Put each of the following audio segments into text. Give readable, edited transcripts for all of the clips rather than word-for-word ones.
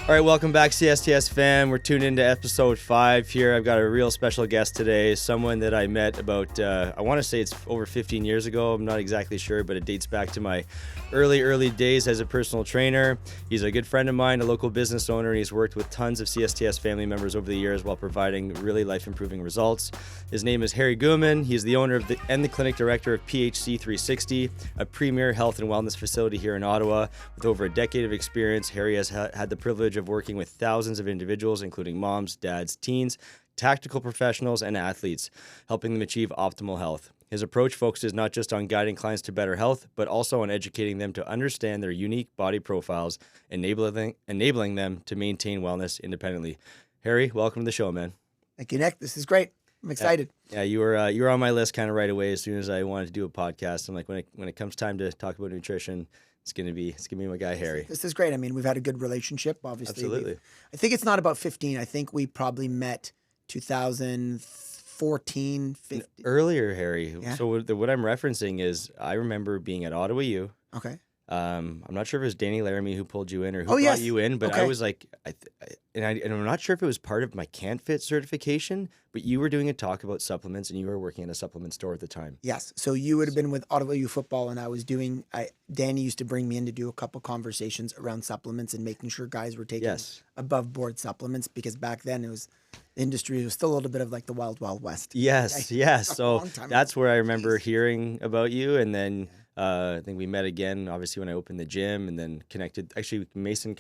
All right, welcome back, CSTS fam. We're tuned into episode 5 here. I've got a real special guest today, someone that I met about, I want to say it's over 15 years ago. I'm not exactly sure, but it dates back to my early days as a personal trainer. He's a good friend of mine, a local business owner, and he's worked with tons of CSTS family members over the years while providing really life-improving results. His name is Hari Ghuman. He's the owner of and the clinic director of PHC360, a premier health and wellness facility here in Ottawa. With over a decade of experience, Hari has had the privilege of working with thousands of individuals, including moms, dads, teens, tactical professionals, and athletes, helping them achieve optimal health. His approach focuses not just on guiding clients to better health, but also on educating them to understand their unique body profiles, enabling them to maintain wellness independently. Hari, welcome to the show, man. Thank you, Nick. This is great. I'm excited. Yeah, you were on my list kind of right away as soon as I wanted to do a podcast. I'm like, when it comes time to talk about nutrition, it's gonna be my guy Hari. This is great. I mean, we've had a good relationship, obviously. Absolutely. I think it's not about 15. I think we probably met 2014, 15. Earlier, Hari. Yeah. So what I'm referencing is I remember being at Ottawa U. Okay. I'm not sure if it was Danny Laramie who pulled you in or who brought yes. you in, but Okay. I was like, and I'm not sure if it was part of my Can't Fit certification, but you were doing a talk about supplements and you were working at a supplement store at the time. Yes. So you would have been with Ottawa U football, and I was doing. Danny used to bring me in to do a couple conversations around supplements and making sure guys were taking above board supplements, because back then the industry was still a little bit of like the wild west. Yes, yes. So that's where I remember Jeez. hearing about you, and then. I think we met again, obviously, when I opened the gym, and then connected. Actually, Mason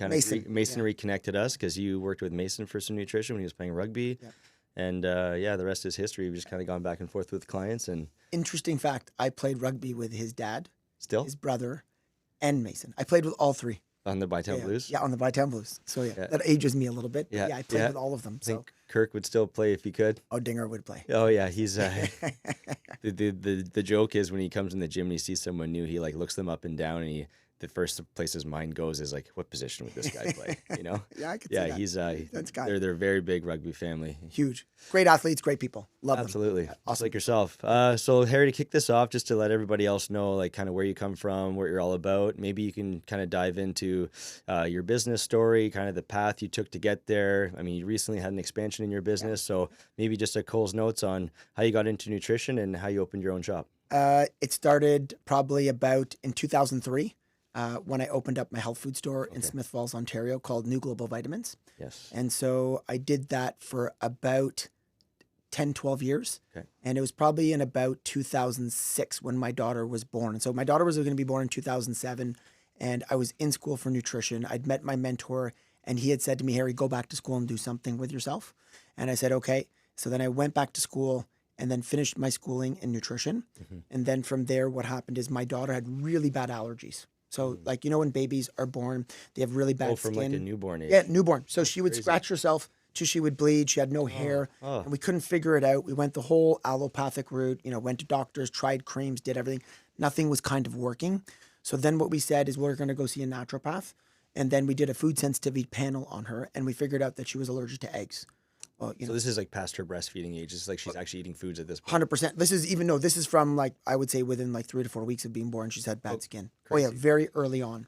reconnected us because you worked with Mason for some nutrition when he was playing rugby. Yeah. And the rest is history. We've just kind of gone back and forth with clients. And Interesting fact, I played rugby with his dad, still his brother, and Mason. I played with all three. on the Bytown Blues. Yeah, on the Bytown Blues. So that ages me a little bit. Yeah, I played with all of them. I think Kirk would still play if he could. Oh, Dinger would play. Oh yeah, he's the joke is when he comes in the gym and he sees someone new, he like looks them up and down, and the first place his mind goes is like, what position would this guy play? You know? Yeah, I could see that. He's That's guy. they're a very big rugby family. Huge. Great athletes, great people. Love them. Absolutely. Just like yourself. So Hari, to kick this off, just to let everybody else know, like kind of where you come from, what you're all about, maybe you can kind of dive into your business story, kind of the path you took to get there. I mean, you recently had an expansion in your business, so maybe just a Cole's notes on how you got into nutrition and how you opened your own shop. It started probably about in 2003 when I opened up my health food store in Smith Falls, Ontario, called New Global Vitamins. Yes. And so I did that for about 10, 12 years. Okay. And it was probably in about 2006 when my daughter was born. And so my daughter was going to be born in 2007, and I was in school for nutrition. I'd met my mentor, and he had said to me, Hari, go back to school and do something with yourself. And I said, okay. So then I went back to school and then finished my schooling in nutrition. Mm-hmm. And then from there, what happened is my daughter had really bad allergies. So, like, you know, when babies are born, they have really bad skin. From like a newborn age. Yeah, newborn. So she would scratch herself till she would bleed. She had no hair, and we couldn't figure it out. We went the whole allopathic route, went to doctors, tried creams, did everything. Nothing was kind of working. So then what we said is we're going to go see a naturopath. And then we did a food sensitivity panel on her, and we figured out that she was allergic to eggs. Well, So this is like past her breastfeeding age. It's like she's actually eating foods at this point. 100%. This is from like, I would say within like 3 to 4 weeks of being born, she's had bad skin. Crazy. Oh yeah, very early on.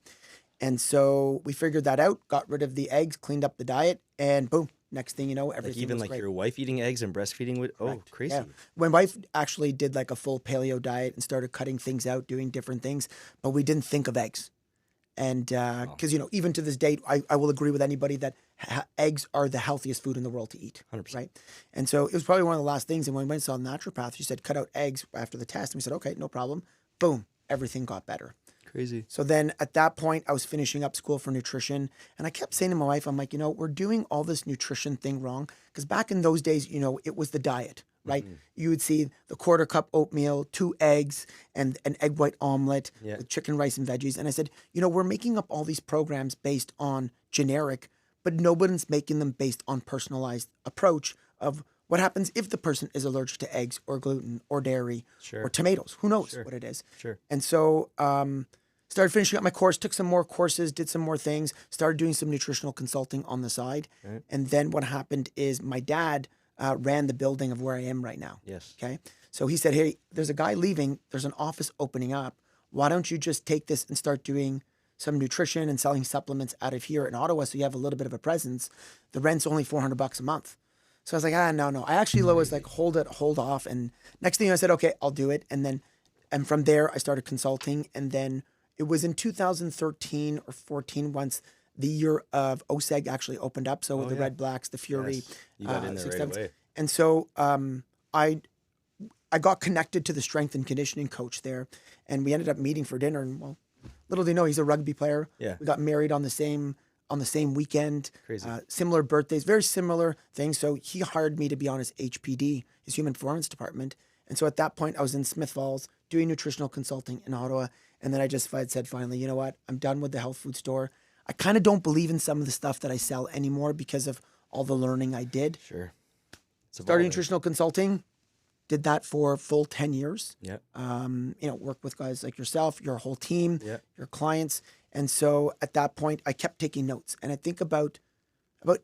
And so we figured that out, got rid of the eggs, cleaned up the diet, and boom, next thing you know, everything even was like great. your wife eating eggs and breastfeeding would, crazy. Yeah. My wife actually did like a full paleo diet and started cutting things out, doing different things, but we didn't think of eggs. And because, even to this date, I will agree with anybody that eggs are the healthiest food in the world to eat. 100%. Right? And so it was probably one of the last things. And when we went and saw the naturopath, she said, cut out eggs after the test. And we said, okay, no problem. Boom, everything got better. Crazy. So then at that point, I was finishing up school for nutrition. And I kept saying to my wife, I'm like, we're doing all this nutrition thing wrong. Because back in those days, it was the diet. Right? Mm-hmm. You would see the quarter cup oatmeal, 2 eggs, and an egg white omelet with chicken, rice, and veggies. And I said, we're making up all these programs based on generic, but nobody's making them based on personalized approach of what happens if the person is allergic to eggs or gluten or dairy or tomatoes. Who knows what it is? Sure. And so started finishing up my course, took some more courses, did some more things, started doing some nutritional consulting on the side. Right. And then what happened is my dad ran the building of where I am right now. Yes. Okay. So he said, hey, there's a guy leaving. There's an office opening up. Why don't you just take this and start doing some nutrition and selling supplements out of here in Ottawa, so you have a little bit of a presence. The rent's only $400 a month. So I was like, no. I actually was like, hold off. And next thing I said, okay, I'll do it. And from there, I started consulting. And then it was in 2013 or 14 once the year of OSEG actually opened up. So the Red Blacks, the Fury. Yes. You got in there right away. And so I got connected to the strength and conditioning coach there. And we ended up meeting for dinner. And well, little do you know, he's a rugby player. Yeah. We got married on the same weekend. Crazy. Similar birthdays, very similar things. So he hired me to be on his HPD, his human performance department. And so at that point, I was in Smith Falls doing nutritional consulting in Ottawa. And then I said, finally, you know what? I'm done with the health food store. I kind of don't believe in some of the stuff that I sell anymore because of all the learning I did. Sure. Started nutritional consulting. Did that for full 10 years. Yeah. Work with guys like yourself, your whole team, Yeah. your clients. And so at that point, I kept taking notes. And I think about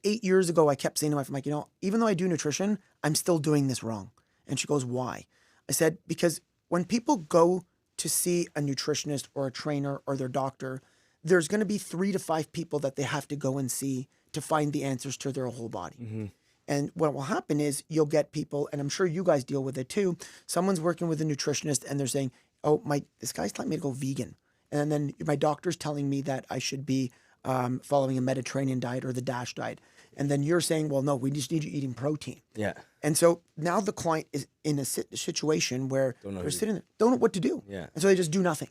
8 years ago, I kept saying to my wife, I'm like, even though I do nutrition, I'm still doing this wrong. And she goes, why? I said, because when people go to see a nutritionist or a trainer or their doctor, there's going to be 3 to 5 people that they have to go and see to find the answers to their whole body. Mm-hmm. And what will happen is you'll get people, and I'm sure you guys deal with it too. Someone's working with a nutritionist and they're saying, oh, this guy's telling me to go vegan. And then my doctor's telling me that I should be following a Mediterranean diet or the DASH diet. And then you're saying, well, no, we just need you eating protein. Yeah. And so now the client is in a situation where they're sitting there, don't know what to do. Yeah. And so they just do nothing.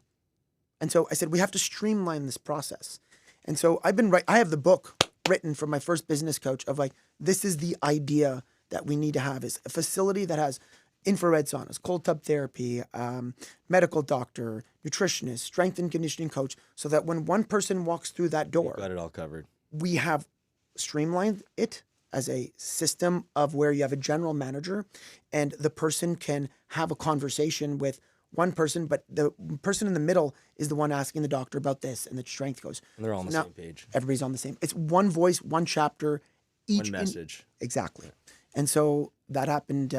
And so I said, we have to streamline this process. And so I have the book written from my first business coach of like, this is the idea that we need to have, is a facility that has infrared saunas, cold tub therapy, medical doctor, nutritionist, strength and conditioning coach, so that when one person walks through that door, You've got it all covered. we have streamlined it as a system of where you have a general manager and the person can have a conversation with one person, but the person in the middle is the one asking the doctor about this, and the strength goes. And they're all on the same page. Everybody's on the same. It's one voice, one chapter, each one message. Exactly. Yeah. And so that happened.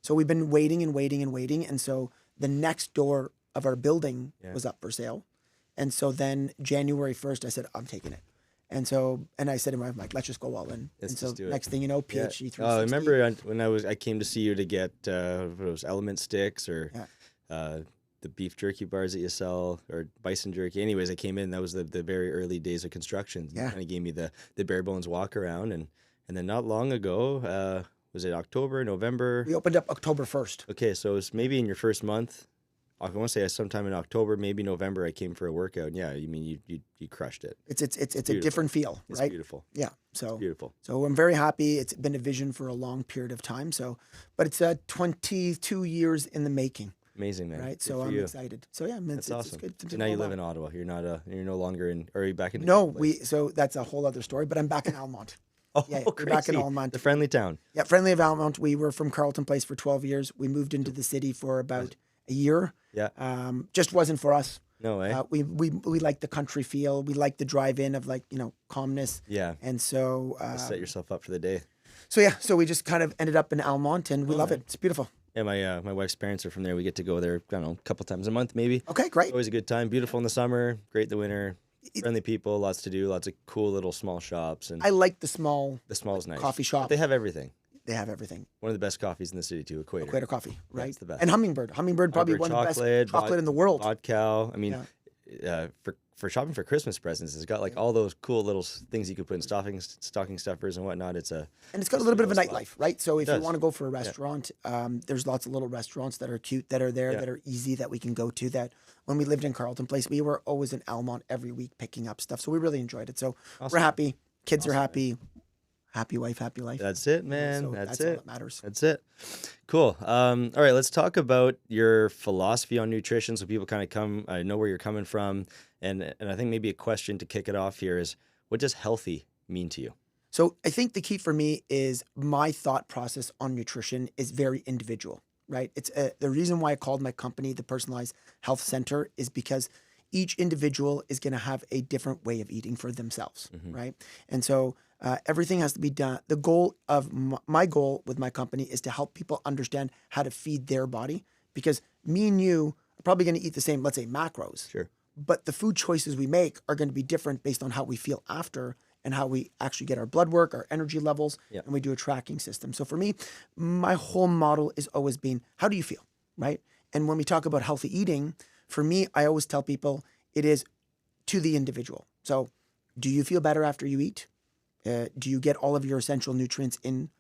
So we've been waiting. And so the next door of our building was up for sale. And so then January 1st, I said, I'm taking it. And I said to my wife, like, let's just go all in. Let's and so just do it. next thing you know, PHC360. I remember when I came to see you to get element sticks or the beef jerky bars that you sell or bison jerky. Anyways, I came in. That was the very early days of construction. Yeah. Kind of gave me the bare bones walk around. And then not long ago, was it October, November? We opened up October 1st. Okay, so it's maybe in your first month. I want to say sometime in October, maybe November, I came for a workout. Yeah, you mean you crushed it. It's a different feel, right? It's beautiful. Yeah. So it's beautiful. So I'm very happy. It's been a vision for a long period of time. But it's 22 years in the making. Amazing, man. Right. Good So for I'm you. excited. So yeah, man, That's awesome. It's good. So now you live in Ottawa. You're no longer in. Or are you back in? No, so that's a whole other story. But I'm back in Almont. Oh, yeah, crazy. We're back in Almont. The friendly town. Yeah, friendly of Almont. We were from Carleton Place for 12 years. We moved into the city for about a year. Yeah. Just wasn't for us. No way. We like the country feel. We like the drive-in of calmness. Yeah. And so Set yourself up for the day. So we just kind of ended up in Almont, and we love it. It's beautiful. Yeah, my wife's parents are from there. We get to go there, I don't know, a couple times a month maybe. Okay, great. Always a good time. Beautiful in the summer, great in the winter. Friendly people, lots to do, lots of cool little small shops. And I like the small is nice. coffee shop. But they have everything. They have everything. One of the best coffees in the city too, Equator Coffee, right? That's the best. And Hummingbird. Hummingbird probably one of the best chocolate in the world. Vodka. I mean, for shopping for Christmas presents, it's got like all those cool little things you could put in stocking stuffers and whatnot. And it's got a little bit of a nightlife, right? So if you want to go for a Yeah. restaurant, there's lots of little restaurants that are cute, that are there, that are easy, that we can go to. That when we lived in Carleton Place, we were always in Almont every week picking up stuff. So we really enjoyed it. So we're happy. Kids are happy. Happy wife, happy life. That's it, man. So that's all it. that matters. That's it. Cool. All right, let's talk about your philosophy on nutrition so people kind of know where you're coming from. And I think maybe a question to kick it off here is, what does healthy mean to you? So I think the key for me is my thought process on nutrition is very individual, right? It's the reason why I called my company the Personalized Health Center is because each individual is going to have a different way of eating for themselves, right? And so everything has to be done. The goal of my goal with my company is to help people understand how to feed their body, because me and you are probably going to eat the same, let's say, macros. Sure. but the food choices we make are going to be different based on how we feel after and how we actually get our blood work, our energy levels, Yeah. and we do a tracking system. So for me, my whole model is always been, how do you feel, right? And when we talk about healthy eating, for me, I always tell people it is to the individual. So do you feel better after you eat? Do you get all of your essential nutrients in?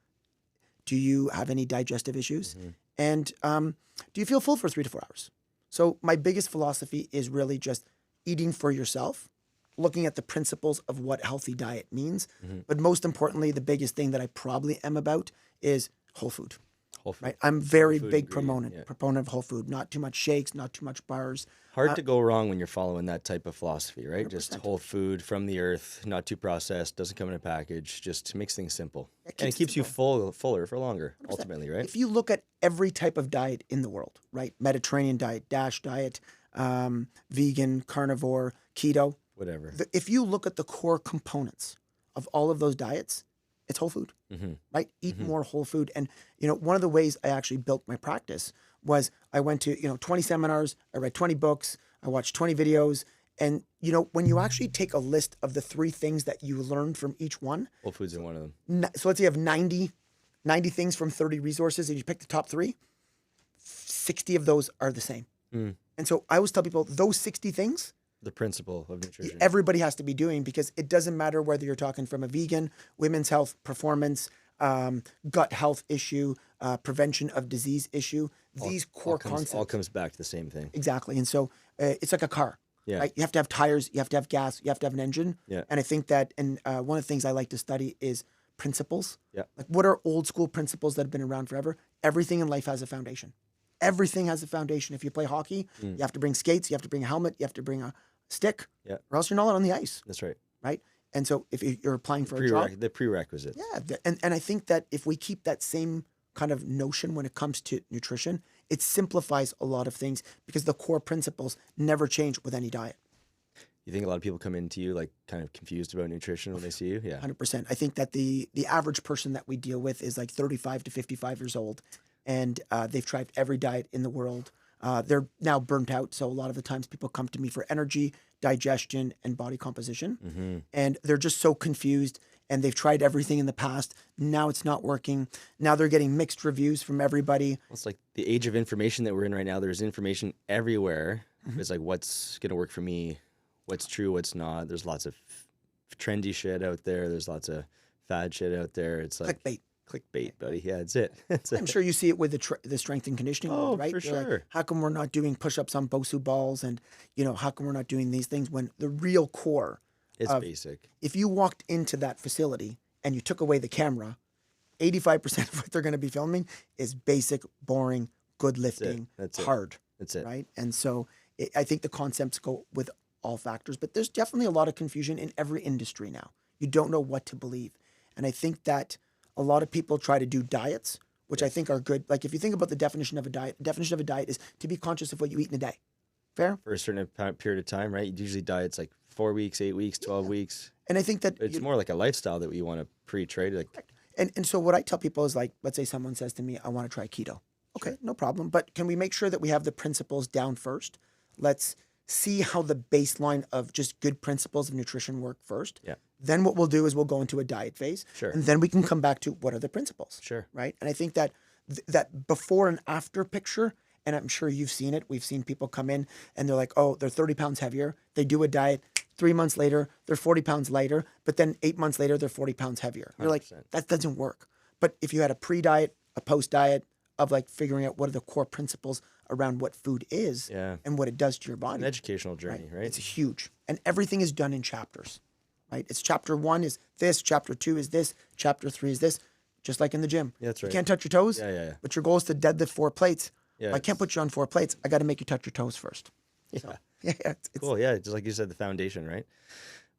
Do you have any digestive issues? And do you feel full for 3 to 4 hours? So my biggest philosophy is really just eating for yourself, looking at the principles of what healthy diet means. But most importantly, the biggest thing that I probably am about is whole food. Whole food. Right? I'm very Food big ingredient, proponent of whole food. Not too much shakes, not too much bars. Hard to go wrong when you're following that type of philosophy, right? 100%. Just whole food from the earth, not too processed, doesn't come in a package, just makes things simple. And it keeps you fuller for longer, 100%. ultimately, right? If you look at every type of diet in the world, right? Mediterranean diet, DASH diet, vegan, carnivore, keto. Whatever. If you look at the core components of all of those diets, it's whole food, right? Eat more whole food. And, one of the ways I actually built my practice was I went to, 20 seminars, I read 20 books, I watched 20 videos. And, when you actually take a list of the 3 things that you learned from each one. Whole foods are one of them. So let's say you have 90 things from 30 resources and you pick the top 3, 60 of those are the same. And so I always tell people those 60 things, The principle of nutrition. everybody has to be doing, because it doesn't matter whether you're talking from a vegan, women's health, performance, gut health issue, prevention of disease issue. These core concepts all comes back to the same thing. Exactly. And so it's like a car. Yeah. Right? You have to have tires, you have to have gas, you have to have an engine. Yeah. And I think that, and one of the things I like to study is principles. Yeah. Like, what are old school principles that have been around forever? Everything in life has a foundation. Everything has a foundation. If you play hockey, you have to bring skates, you have to bring a helmet, you have to bring a stick, or else you're not on the ice. That's right. Right? And so if you're applying for a job, The prerequisites. yeah, and I think that if we keep that same kind of notion when it comes to nutrition, it simplifies a lot of things, because the core principles never change with any diet. You think a lot of people come into you like kind of confused about nutrition when they see you? Yeah. 100%. I think that the average person that we deal with is like 35 to 55 years old, and they've tried every diet in the world. They're now burnt out. So a lot of the times people come to me for energy, digestion, and body composition. And they're just so confused, and they've tried everything in the past. Now it's not working. Now they're getting mixed reviews from everybody. Well, it's like the age of information that we're in right now. There's information everywhere. It's like, what's going to work for me? What's true? What's not? There's lots of trendy shit out there. There's lots of fad shit out there. It's like clickbait, buddy. Yeah, that's it. I'm sure you see it with the strength and conditioning world, right? For They're like, sure. how come we're not doing push-ups on Bosu balls, and how come we're not doing these things, when the real core, It's basic. if you walked into that facility and you took away the camera, 85% of what they're going to be filming is basic, boring, good lifting, That's it. hard. That's it. Right? And so I think the concepts go with all factors, but there's definitely a lot of confusion in every industry now. You don't know what to believe. And I think that a lot of people try to do diets, which I think are good. Like, if you think about the definition of a diet is to be conscious of what you eat in a day. Fair? For a certain period of time, right? Usually diets like 4 weeks, 8 weeks, 12 weeks. And I think that It's more like a lifestyle that we want to pre-trade. Like, and so what I tell people is, like, let's say someone says to me, I want to try keto. Okay, no problem. But can we make sure that we have the principles down first? Let's see how the baseline of just good principles of nutrition work first. Yeah. Then what we'll do is we'll go into a diet phase. Sure. And then we can come back to what are the principles. Sure. Right? And I think that that before and after picture, and I'm sure you've seen it, we've seen people come in and they're like, oh, they're 30 pounds heavier. They do a diet. 3 months later, they're 40 pounds lighter. But then 8 months later, they're 40 pounds heavier. You're like, 100%. that doesn't work. But if you had a pre-diet, a post-diet of like figuring out what are the core principles around what food is and what it does to your body. an educational journey, right? It's huge. And everything is done in chapters, right? It's chapter 1 is this, chapter 2 is this, chapter 3 is this, just like in the gym. Yeah, that's right. You can't touch your toes, Yeah. but your goal is to deadlift 4 plates. Yeah, I can't put you on 4 plates. I got to make you touch your toes first. Yeah. So, it's Cool. Yeah, just like you said, the foundation, right?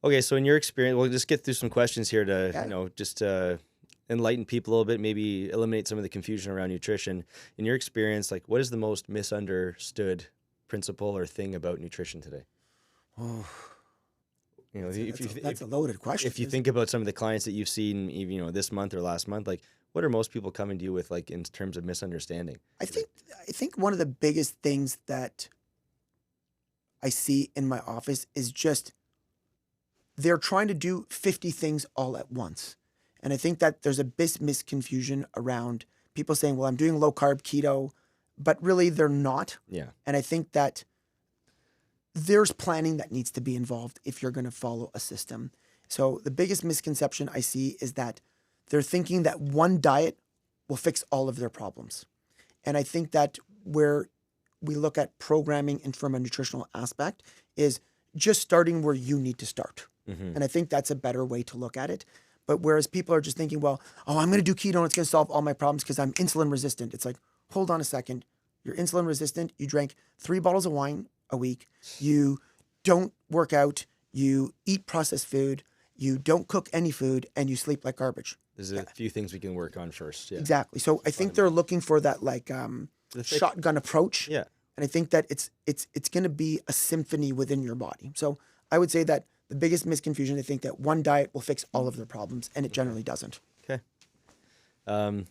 Okay, so in your experience, we'll just get through some questions here to, just enlighten people a little bit, maybe eliminate some of the confusion around nutrition. In your experience, like, what is the most misunderstood principle or thing about nutrition today? Oh, You know, that's a loaded question. If you think about some of the clients that you've seen, even this month or last month, like, what are most people coming to you with, like, in terms of misunderstanding? I think one of the biggest things that I see in my office is just they're trying to do 50 things all at once. And I think that there's a big misconfusion around people saying, well, I'm doing low carb keto, but really they're not. Yeah. And I think that there's planning that needs to be involved if you're going to follow a system. So the biggest misconception I see is that they're thinking that one diet will fix all of their problems. And I think that where we look at programming and from a nutritional aspect is just starting where you need to start. Mm-hmm. And I think that's a better way to look at it. But whereas people are just thinking, well, I'm going to do keto and it's going to solve all my problems because I'm insulin resistant. It's like, hold on a second. You're insulin resistant. You drank 3 bottles of wine a week. You don't work out. You eat processed food. You don't cook any food and you sleep like garbage. There's a few things we can work on first. Yeah. Exactly. So I think they're looking for that like shotgun approach. Yeah. And I think that it's going to be a symphony within your body. So I would say that the biggest misconfusion, I think that one diet will fix all of their problems, and it generally doesn't. Okay. And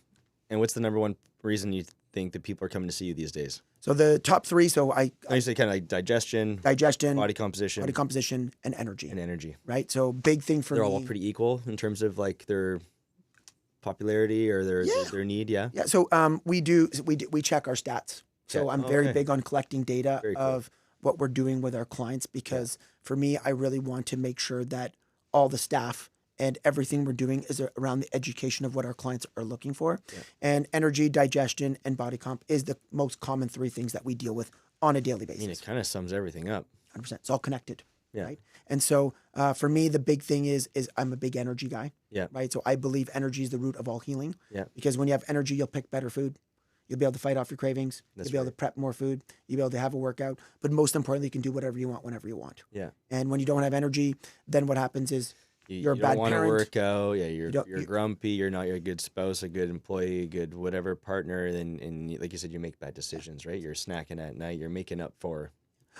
what's the number one reason you think that people are coming to see you these days? So the top 3, so I say kind of like digestion, body composition, and energy. And energy. Right? So big thing for They're me. all pretty equal in terms of like their popularity or their need, yeah? Yeah, so we check our stats. So Okay. I'm very big on collecting data Very cool. of what we're doing with our clients because for me, I really want to make sure that all the staff and everything we're doing is around the education of what our clients are looking for. Yeah. And energy, digestion, and body comp is the most common 3 things that we deal with on a daily I basis. mean, it kind of sums everything up. 100%. It's all connected. Yeah. Right. And so for me, the big thing is I'm a big energy guy. Yeah. Right. So I believe energy is the root of all healing. Yeah. Because when you have energy, you'll pick better food. You'll be able to fight off your cravings. That's You'll be able right. to prep more food. You'll be able to have a workout. But most importantly, you can do whatever you want whenever you want. Yeah. And when you don't have energy, then what happens is you're a you bad don't want to parent. work out. Yeah, you're you- grumpy. You're not a good spouse, a good employee, a good whatever partner. And like you said, you make bad decisions, right? You're snacking at night. You're making up for.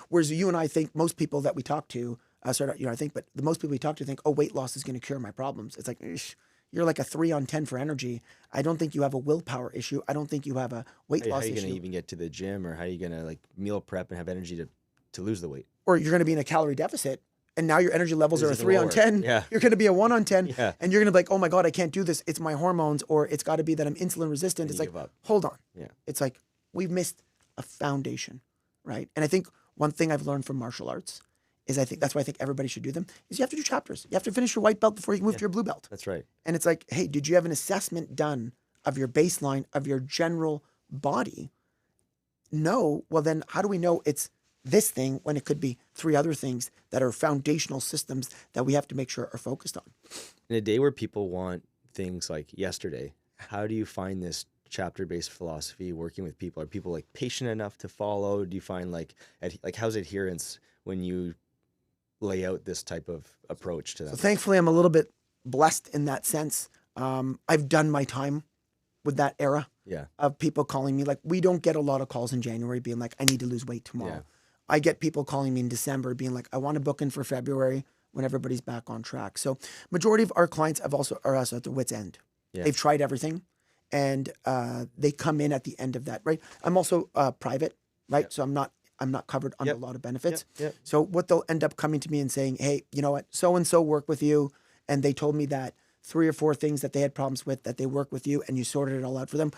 Whereas you and I think most people that we talk to, but the most people we talk to think, oh, weight loss is going to cure my problems. It's like, you're like a 3 on 10 for energy. I don't think you have a willpower issue. I don't think you have a weight How loss are you issue. going to even get to the gym, or how are you going to like meal prep and have energy to lose the weight? Or you're going to be in a calorie deficit. And now your energy levels are a It's 3 on lower. 10. Yeah. You're going to be a 1 on 10. Yeah. And you're going to be like, oh my God, I can't do this. It's my hormones, or it's got to be that I'm insulin resistant. And It's you like, give up. hold on. Yeah. It's like, we've missed a foundation, right? And I think one thing I've learned from martial arts is that's why I think everybody should do them, is you have to do chapters. You have to finish your white belt before you can move to your blue belt. That's right. And it's like, hey, did you have an assessment done of your baseline, of your general body? No. Well, then how do we know it's this thing when it could be 3 other things that are foundational systems that we have to make sure are focused on? In a day where people want things like yesterday, how do you find this chapter-based philosophy working with people? Are people like patient enough to follow? Do you find like how's adherence when you lay out this type of approach to them? So thankfully, I'm a little bit blessed in that sense. I've done my time with that era Yeah. of people calling me. Like, we don't get a lot of calls in January being like, I need to lose weight tomorrow. Yeah. I get people calling me in December being like, I want to book in for February when everybody's back on track. So majority of our clients are also at their wit's end. Yeah. They've tried everything and they come in at the end of that, right? I'm also private, right? Yep. So I'm not covered under Yep. a lot of benefits. Yep. So what they'll end up coming to me and saying, hey, you know what, so-and-so work with you. And they told me that 3 or 4 things that they had problems with, that they work with you and you sorted it all out for them.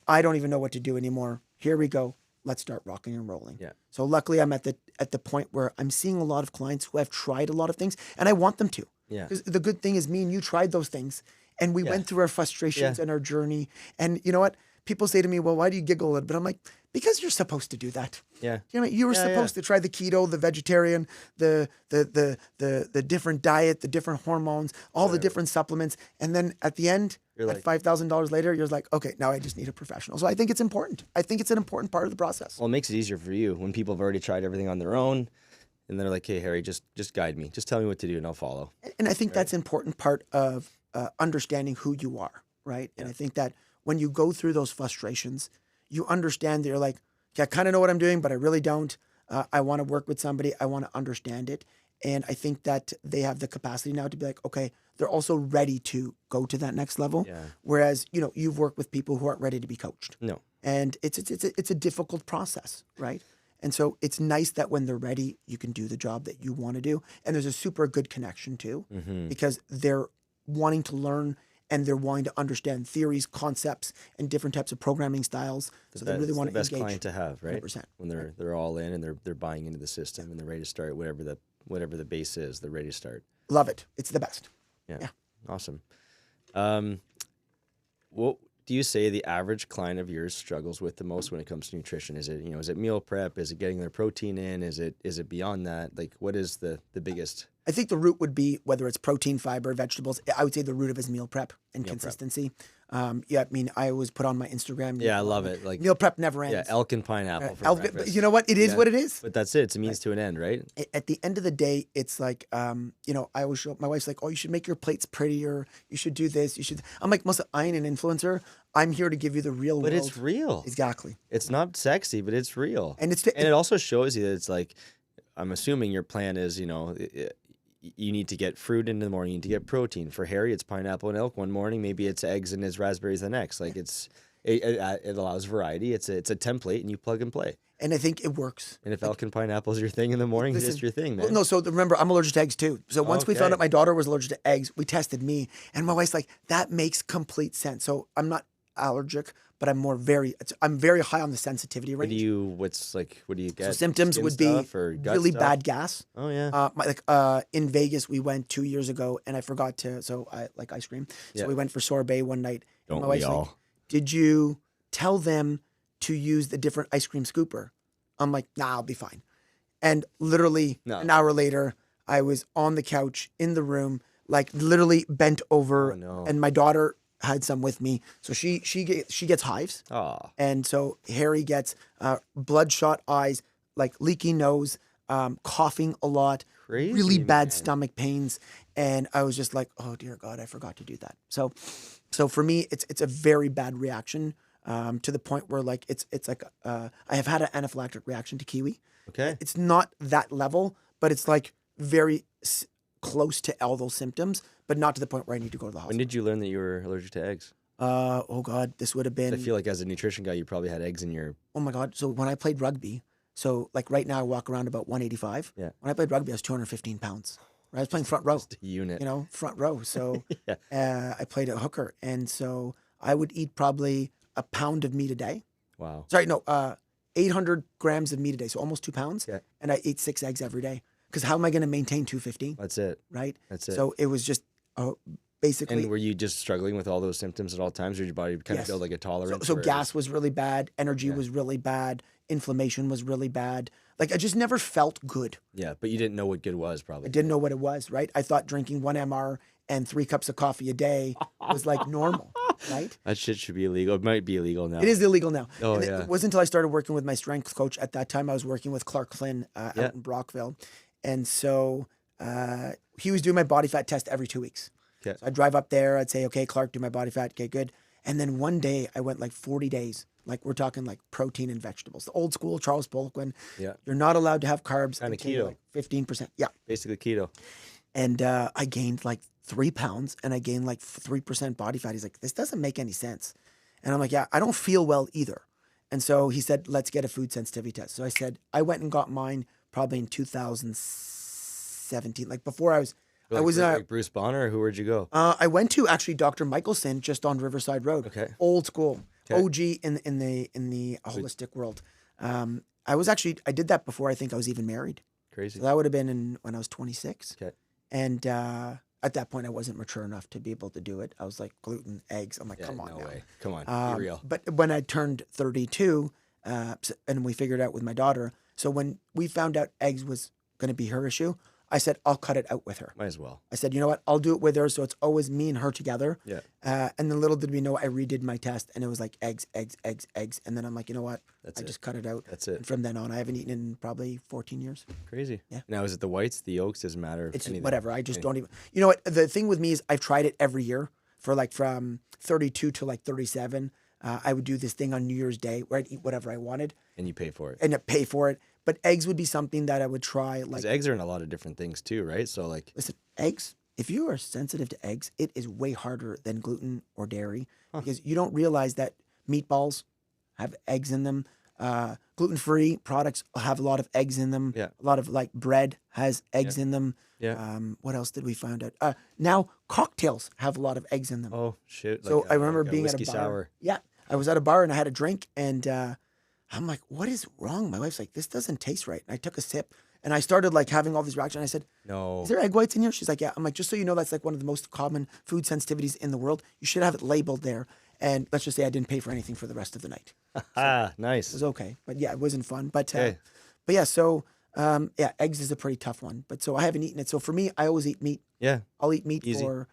I don't even know what to do anymore. Here we go. Let's start rocking and rolling. Yeah. So luckily I'm at the point where I'm seeing a lot of clients who have tried a lot of things and I want them to. Yeah. Because the good thing is me and you tried those things and we went through our frustrations and our journey. And you know what? People say to me, well, why do you giggle a little bit? I'm like, because you're supposed to do that. Yeah. You know, you were supposed to try the keto, the vegetarian, the different diet, the different hormones, all the different supplements. And then at the end, You're at $5,000 later, you're like, okay, now I just need a professional. So I think it's important. I think it's an important part of the process. Well, it makes it easier for you when people have already tried everything on their own and they're like, hey, Harry, just guide me. Just tell me what to do and I'll follow. And I think that's an important part of understanding who you are, right? And I think that when you go through those frustrations, you understand that you're like, okay, I kind of know what I'm doing, but I really don't. I want to work with somebody. I want to understand it. And I think that they have the capacity now to be like, okay, they're also ready to go to that next level. Yeah. Whereas, you know, you've worked with people who aren't ready to be coached. No. And it's a difficult process, right? And so it's nice that when they're ready, you can do the job that you want to do. And there's a super good connection too, because they're wanting to learn and they're wanting to understand theories, concepts, and different types of programming styles. So they really want to engage. The best client to have, right? 100%. When they're all in and they're buying into the system and they're ready to start whatever the base is, they're ready to start. Love it. It's the best. Yeah. Awesome. What do you say the average client of yours struggles with the most when it comes to nutrition? Is it meal prep? Is it getting their protein in? Is it beyond that? Like, what is the biggest? I think the root would be whether it's protein, fiber, vegetables. I would say the root of it is meal prep and consistency. I mean, I always put on my Instagram. Yeah, I love it. Like meal prep never ends. Yeah, elk and pineapple for breakfast. But you know what? It is what it is. But that's it. It's a means to an end, right? At the end of the day, it's like, I always show, my wife's like, oh, you should make your plates prettier. You should do this. You should. I'm like, Melissa, I ain't an influencer. I'm here to give you the real world. But it's real. Exactly. It's not sexy, but it's real. And it also shows you that it's like, I'm assuming your plan is, you need to get fruit in the morning, you need to get protein. For Harry, it's pineapple and elk one morning. Maybe it's eggs and his raspberries the next. Like it allows variety. It's a template, and you plug and play. And I think it works. And if elk and pineapple is your thing in the morning, it's just your thing, man. Well, no, so remember, I'm allergic to eggs too. So once we found out my daughter was allergic to eggs, we tested me, and my wife's like, that makes complete sense. So I'm not allergic, but I'm very high on the sensitivity range. What do you get? So symptoms Skin would be really stuff? bad gas. Oh yeah. In Vegas, we went 2 years ago, and I forgot to. So I like ice cream. So we went for sorbet one night. Don't my we wife's all? Like, did you tell them to use the different ice cream scooper? I'm like, nah, I'll be fine. And literally an hour later, I was on the couch in the room, like literally bent over, and my daughter had some with me, so she gets hives. And so Harry gets bloodshot eyes, like leaky nose, coughing a lot, Crazy, really bad stomach pains, and I was just like, oh dear God, I forgot to do that. So for me, it's a very bad reaction, to the point where like it's like I have had an anaphylactic reaction to kiwi. Okay, it's not that level, but it's like very close to all those symptoms, but not to the point where I need to go to the hospital. When did you learn that you were allergic to eggs? Oh God, this would have been. I feel like as a nutrition guy, you probably had eggs in your. Oh my God! So when I played rugby, so like right now I walk around about 185. Yeah. When I played rugby, I was 215 pounds. Right? I was playing front row. Just a unit. Front row. So I played a hooker, and so I would eat probably a pound of meat a day. Wow. Sorry, no, 800 grams of meat a day, so almost 2 pounds. Yeah. And I ate 6 eggs every day. Because how am I going to maintain 215? That's it. Right? That's it. So it was just basically. And were you just struggling with all those symptoms at all times, or did your body kind of build like a tolerance? So gas was really bad, energy was really bad, inflammation was really bad. Like I just never felt good. Yeah, but you didn't know what good was, probably. I didn't know what it was, right? I thought drinking 1 MR and 3 cups of coffee a day was like normal, right? That shit should be illegal. It might be illegal now. It is illegal now. Oh, and yeah. It wasn't until I started working with my strength coach. At that time, I was working with Clark Flynn out in Brockville. And so he was doing my body fat test every 2 weeks. Okay. So I'd drive up there. I'd say, okay, Clark, do my body fat. Okay, good. And then one day I went like 40 days. Like we're talking like protein and vegetables. The old school Charles Poliquin. Yeah. You're not allowed to have carbs. Kind of keto. Like 15%. Yeah. Basically keto. And I gained like 3 pounds and I gained like 3% body fat. He's like, this doesn't make any sense. And I'm like, yeah, I don't feel well either. And so he said, let's get a food sensitivity test. So I said, I went and got mine probably in 2017. Like before I was like Bruce Bonner, or who would you go? I went to actually Dr. Michelson just on Riverside Road. Okay. Old school. Okay. OG in the holistic world. I did that before I think I was even married. Crazy. So that would have been when I was 26. Okay. And at that point I wasn't mature enough to be able to do it. I was like gluten, eggs. I'm like, come on, no now. way. Come on, be real. But when I turned 32, and we figured out with my daughter. So when we found out eggs was going to be her issue, I said, I'll cut it out with her. Might as well. I said, you know what? I'll do it with her. So it's always me and her together. Yeah. And then little did we know, I redid my test and it was like eggs. And then I'm like, you know what? I just cut it out. That's it. And from then on, I haven't eaten in probably 14 years. Crazy. Yeah. Now, is it the whites, the yolks? Doesn't matter. It's whatever. I just don't even, you know what? The thing with me is I've tried it every year for like from 32 to like 37. I would do this thing on New Year's Day where I'd eat whatever I wanted. And you pay for it. And pay for it. But eggs would be something that I would try. Like eggs are in a lot of different things too, right? So like, listen, eggs. If you are sensitive to eggs, it is way harder than gluten or dairy because you don't realize that meatballs have eggs in them. Gluten-free products have a lot of eggs in them. Yeah. A lot of like bread has eggs in them. Yeah. What else did we find out? Now cocktails have a lot of eggs in them. Oh shit! So I remember like a being at a whiskey bar. sour. Yeah, I was at a bar and I had a drink, and I'm like, "What is wrong?" My wife's like, "This doesn't taste right." And I took a sip, and I started like having all these reactions. I said, No. "Is there egg whites in here?" She's like, "Yeah." I'm like, "Just so you know, that's like one of the most common food sensitivities in the world. You should have it labeled there." And let's just say I didn't pay for anything for the rest of the night. Ah, It nice. was okay, but yeah, it wasn't fun. But Okay. but yeah, so yeah, eggs is a pretty tough one. But so I haven't eaten it. So for me, I always eat meat. Yeah. I'll eat meat Easy. for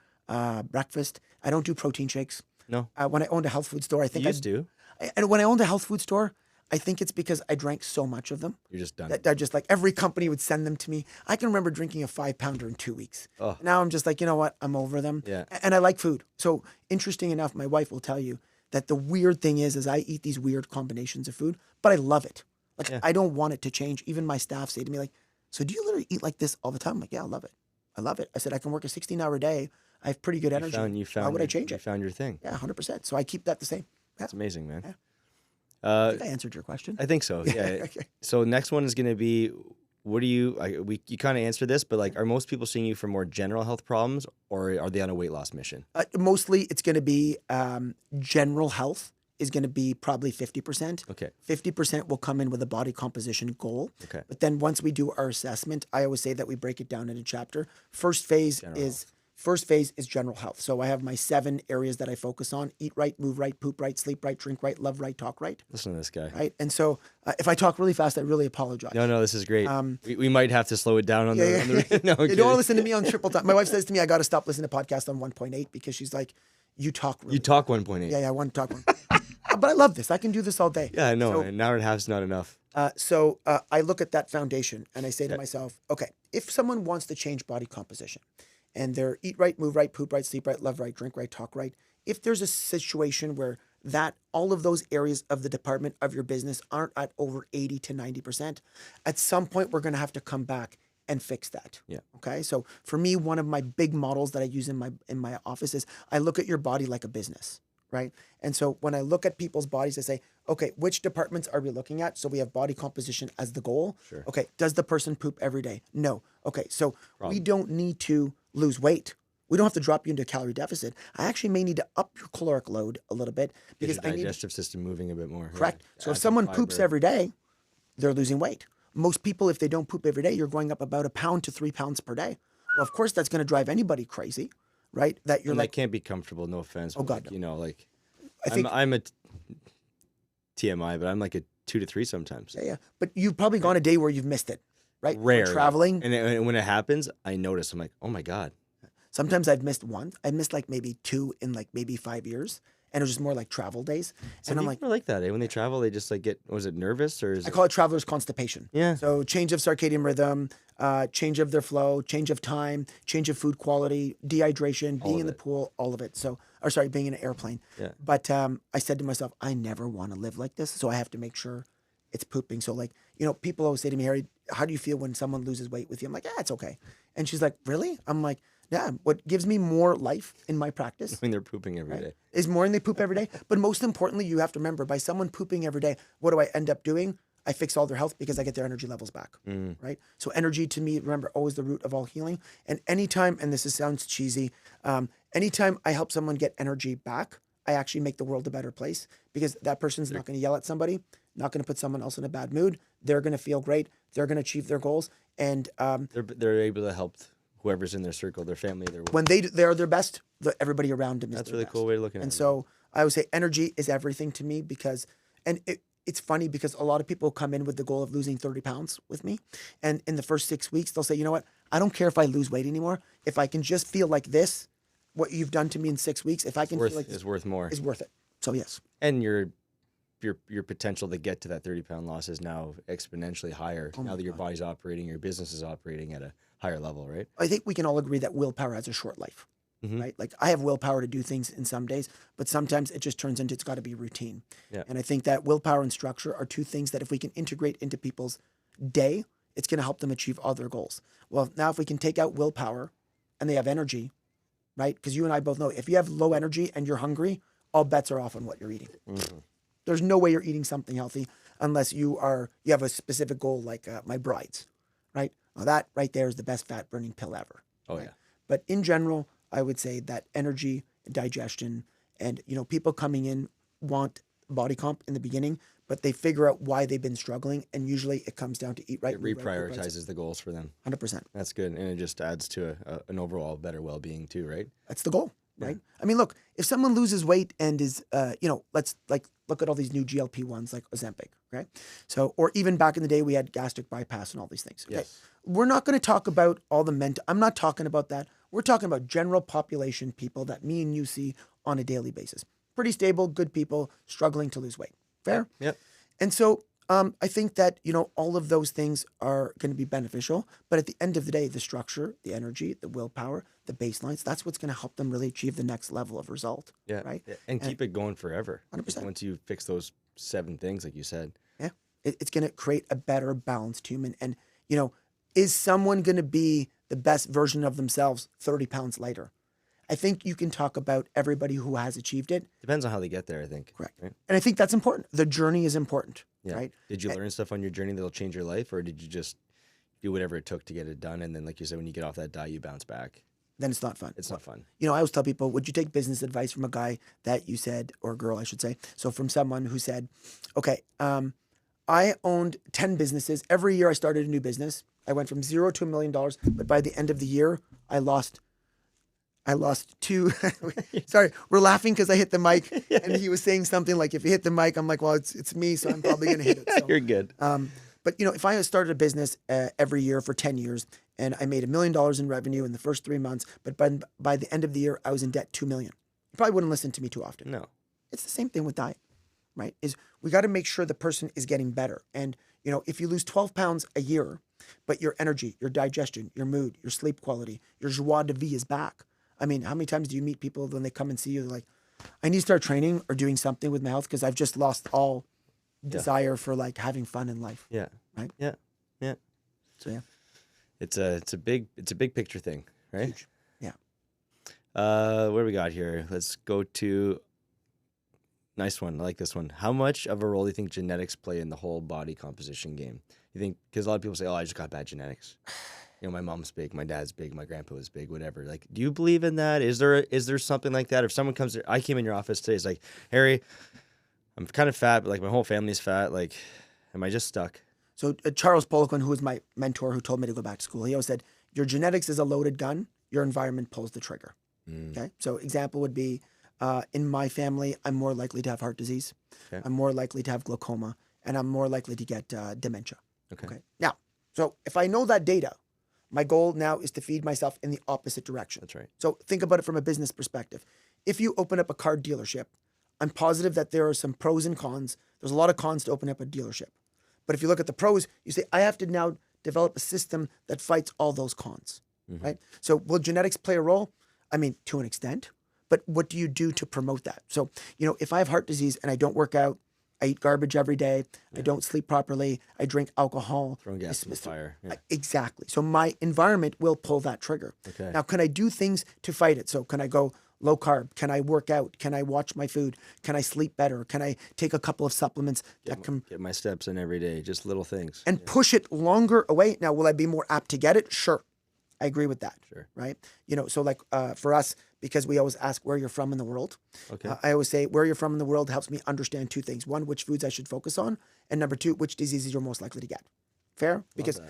breakfast. I don't do protein shakes. No. When I owned a health food store, I You think used to. and when I owned a health food store, I think it's because I drank so much of them You're just done. that I just like every company would send them to me. I can remember drinking a 5-pounder in 2 weeks. Oh. Now I'm just like, you know what? I'm over them. Yeah. And I like food. So interesting enough, my wife will tell you that the weird thing is I eat these weird combinations of food, but I love it. Like Yeah. I don't want it to change. Even my staff say to me like, "So do you literally eat like this all the time?" I'm like, "Yeah, I love it. I love it." I said, "I can work a 16-hour day. I have pretty good energy. You found Why would I your- change You it?" found your thing. Yeah, 100%. So I keep that the same. That's amazing, man. Yeah. I Uh, think I answered your question. I think so. Yeah. Okay. So next one is going to be, what do you? You kind of answered this, but like, are most people seeing you for more general health problems, or are they on a weight loss mission? Mostly it's going to be general health is going to be probably 50%. Okay. 50% will come in with a body composition goal. Okay. But then once we do our assessment, I always say that we break it down into chapter. First phase is general health. So I have my 7 areas that I focus on: eat right, move right, poop right, sleep right, drink right, love right, talk right. Listen to this guy. Right. And so if I talk really fast, I really apologize. No, this is great. We might have to slow it down on the. On the no, You don't want to listen to me on triple time. My wife says to me, I got to stop listening to podcasts on 1.8 because she's like, you talk really You talk 1.8. Yeah, I want to talk one. But I love this. I can do this all day. Yeah, I know. So, An hour and a half is not enough. So I look at that foundation and I say to myself, okay, if someone wants to change body composition and they're eat right, move right, poop right, sleep right, love right, drink right, talk right, if there's a situation where that all of those areas of the department of your business aren't at over 80 to 90%, at some point we're going to have to come back and fix that. Yeah. Okay. So for me, one of my big models that I use in my office is I look at your body like a business. Right. And so when I look at people's bodies, I say, okay, which departments are we looking at? So we have body composition as the goal. Sure. Okay. Does the person poop every day? No. Okay. So we don't need to lose weight. We don't have to drop you into a calorie deficit. I actually may need to up your caloric load a little bit because Get your digestive system moving a bit more. Correct. Yeah. So if Add some someone poops fiber. every day, they're losing weight. Most people, if they don't poop every day, you're going up about 1 pound to 3 pounds per day. Well, of course, that's going to drive anybody crazy, right? That you're And like, that can't be comfortable. No offense. Oh, God, Like, no. you know, like I think, I'm a TMI, but I'm like a 2 to 3 sometimes. yeah. But you've probably gone a day where you've missed it, right? Rare. We're traveling. And when it happens, I notice. I'm like, oh my God. Sometimes I've missed one. I missed like maybe 2 in like maybe 5 years. And it was just more like travel days. Some And I'm people like, are like that. Eh? When they travel, they just like get, was it nervous or is I it? call it traveler's constipation. Yeah. So change of circadian rhythm, change of their flow, change of time, change of food quality, dehydration, being of in the it. pool, all of it. So, or sorry, being in an airplane. Yeah. But I said to myself, I never want to live like this. So I have to make sure it's pooping. So like, you know, people always say to me, Harry, how do you feel when someone loses weight with you? I'm like, yeah, it's okay. And she's like, really? I'm like, yeah, what gives me more life in my practice When they're pooping every day. is more than they poop every day. But most importantly, you have to remember, by someone pooping every day, what do I end up doing? I fix all their health because I get their energy levels back, right? So energy to me, remember, always the root of all healing. And anytime, and sounds cheesy, anytime I help someone get energy back, I actually make the world a better place because that person's not going to yell at somebody, not going to put someone else in a bad mood. They're going to feel great. They're going to achieve their goals. And They're able to help whoever's in their circle, their family, their when they're their best, everybody around them is That's their really best. cool way of looking at And it. so I would say energy is everything to me because, and it's funny because a lot of people come in with the goal of losing 30 pounds with me. And in the first 6 weeks, they'll say, you know what? I don't care if I lose weight anymore. If I can just feel like this, what you've done to me in 6 weeks, if I can feel like this, is worth more. is worth it. So yes. And your potential to get to that 30-pound loss is now exponentially higher now that your body's operating, your business is operating at a higher level, right? I think we can all agree that willpower has a short life, right? Like I have willpower to do things in some days, but sometimes it just turns into it's got to be routine. Yeah. And I think that willpower and structure are two things that if we can integrate into people's day, it's going to help them achieve all their goals. Well, now if we can take out willpower and they have energy, right? Because you and I both know if you have low energy and you're hungry, all bets are off on what you're eating. There's no way you're eating something healthy. unless you have a specific goal like my brides, right? Well, that right there is the best fat burning pill ever. Oh, right? yeah. But in general, I would say that energy, digestion, and people coming in want body comp in the beginning, but they figure out why they've been struggling, and usually it comes down to eat right. It reprioritizes the goals for them. 100%. That's good, and it just adds to an overall better well-being too, right? That's the goal, right? I mean, look, if someone loses weight and is, let's look at all these new GLP-1s like Ozempic, right? So, or even back in the day, we had gastric bypass and all these things. Okay? Yes. We're not going to talk about all the I'm not talking about that. We're talking about general population people that me and you see on a daily basis. Pretty stable, good people struggling to lose weight. Fair? Yep. And so I think that, all of those things are going to be beneficial. But at the end of the day, the structure, the energy, the willpower, the baselines, that's what's going to help them really achieve the next level of result. Yeah. Right? Yeah. And keep it going forever. 100%. Once you fix those 7 things, like you said. Yeah. It's going to create a better balanced human. And, is someone going to be the best version of themselves 30 pounds later? I think you can talk about everybody who has achieved it. Depends on how they get there, I think. Correct. Right? And I think that's important. The journey is important, Yeah. right? Did you learn stuff on your journey that'll change your life, or did you just do whatever it took to get it done? And then, like you said, when you get off that diet, you bounce back. Then it's not fun. It's not fun. I always tell people, would you take business advice from a guy that you said, or a girl, I should say, so from someone who said, okay, I owned 10 businesses. Every year I started a new business. I went from $0 to $1 million, but by the end of the year, I lost 2. Sorry, we're laughing because I hit the mic, and he was saying something like, if you hit the mic, I'm like, well, it's me, so I'm probably going to hit it. So, You're good. but if I had started a business every year for 10 years, and I made $1 million in revenue in the first 3 months, but by the end of the year, I was in debt $2 million. You probably wouldn't listen to me too often. No. It's the same thing with diet, right? Is we got to make sure the person is getting better. And, if you lose 12 pounds a year, but your energy, your digestion, your mood, your sleep quality, your joie de vie is back. I mean, how many times do you meet people when they come and see you, they're like, I need to start training or doing something with my health because I've just lost all desire for like having fun in life. Yeah. Right? Yeah. Yeah. So yeah. It's a big picture thing, right? Huge. Yeah. What do we got here? Let's go to nice one. I like this one. How much of a role do you think genetics play in the whole body composition game? You think, because a lot of people say, oh, I just got bad genetics. My mom's big, my dad's big, my grandpa was big, whatever. Like, do you believe in that? Is there something like that? If someone comes to, I came in your office today, it's like, Harry, I'm kind of fat, but like my whole family's fat. Like, am I just stuck? So Charles Poliquin, who was my mentor, who told me to go back to school, he always said, your genetics is a loaded gun. Your environment pulls the trigger. Okay. So example would be, in my family, I'm more likely to have heart disease. Okay. I'm more likely to have glaucoma, and I'm more likely to get dementia. Okay. Now, so if I know that data, my goal now is to feed myself in the opposite direction. That's right. So think about it from a business perspective. If you open up a car dealership, I'm positive that there are some pros and cons. There's a lot of cons to open up a dealership. But if you look at the pros, you say, I have to now develop a system that fights all those cons, right? So will genetics play a role? I mean, to an extent, but what do you do to promote that? So, if I have heart disease and I don't work out, I eat garbage every day, I don't sleep properly, I drink alcohol. Throwing gas in the fire. Yeah. Exactly. So my environment will pull that trigger. Okay. Now, can I do things to fight it? So can I go low carb? Can I work out? Can I watch my food? Can I sleep better? Can I take a couple of supplements that can Get my steps in every day, just little things. and push it longer away? Now, will I be more apt to get it? Sure. I agree with that. Sure. Right. So like for us, because we always ask where you're from in the world. Okay. I always say where you're from in the world helps me understand 2 things. 1, which foods I should focus on. And number 2, which diseases you're most likely to get. Fair? Because,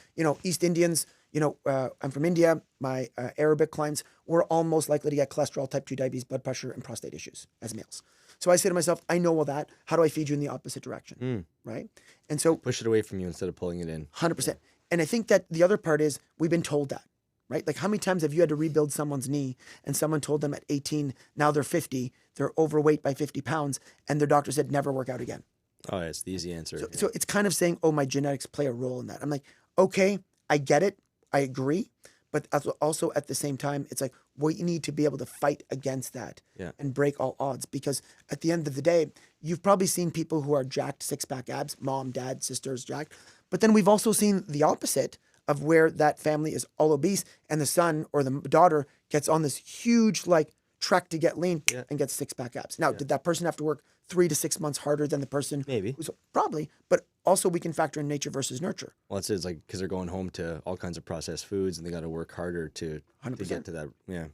East Indians, I'm from India, my Arabic clients, we're all most likely to get cholesterol, type 2 diabetes, blood pressure, and prostate issues as males. So I say to myself, I know all that. How do I feed you in the opposite direction? Right? And so Push it away from you instead of pulling it in. 100%. And I think that the other part is we've been told that. Right? Like how many times have you had to rebuild someone's knee and someone told them at 18, now they're 50, they're overweight by 50 pounds, and their doctor said never work out again. Oh, it's the easy answer. So it's kind of saying, oh, my genetics play a role in that. I'm like, okay, I get it. I agree. But also at the same time, it's like, we need to be able to fight against that and break all odds. Because at the end of the day, you've probably seen people who are jacked, 6-pack abs, mom, dad, sisters jacked. But then we've also seen the opposite of where that family is all obese and the son or the daughter gets on this huge like trek to get lean and get 6-pack abs. Now, did that person have to work 3 to 6 months harder than the person? Maybe. Probably. But also we can factor in nature versus nurture. Well, it's like because they're going home to all kinds of processed foods and they got to work harder to get to that. Yeah.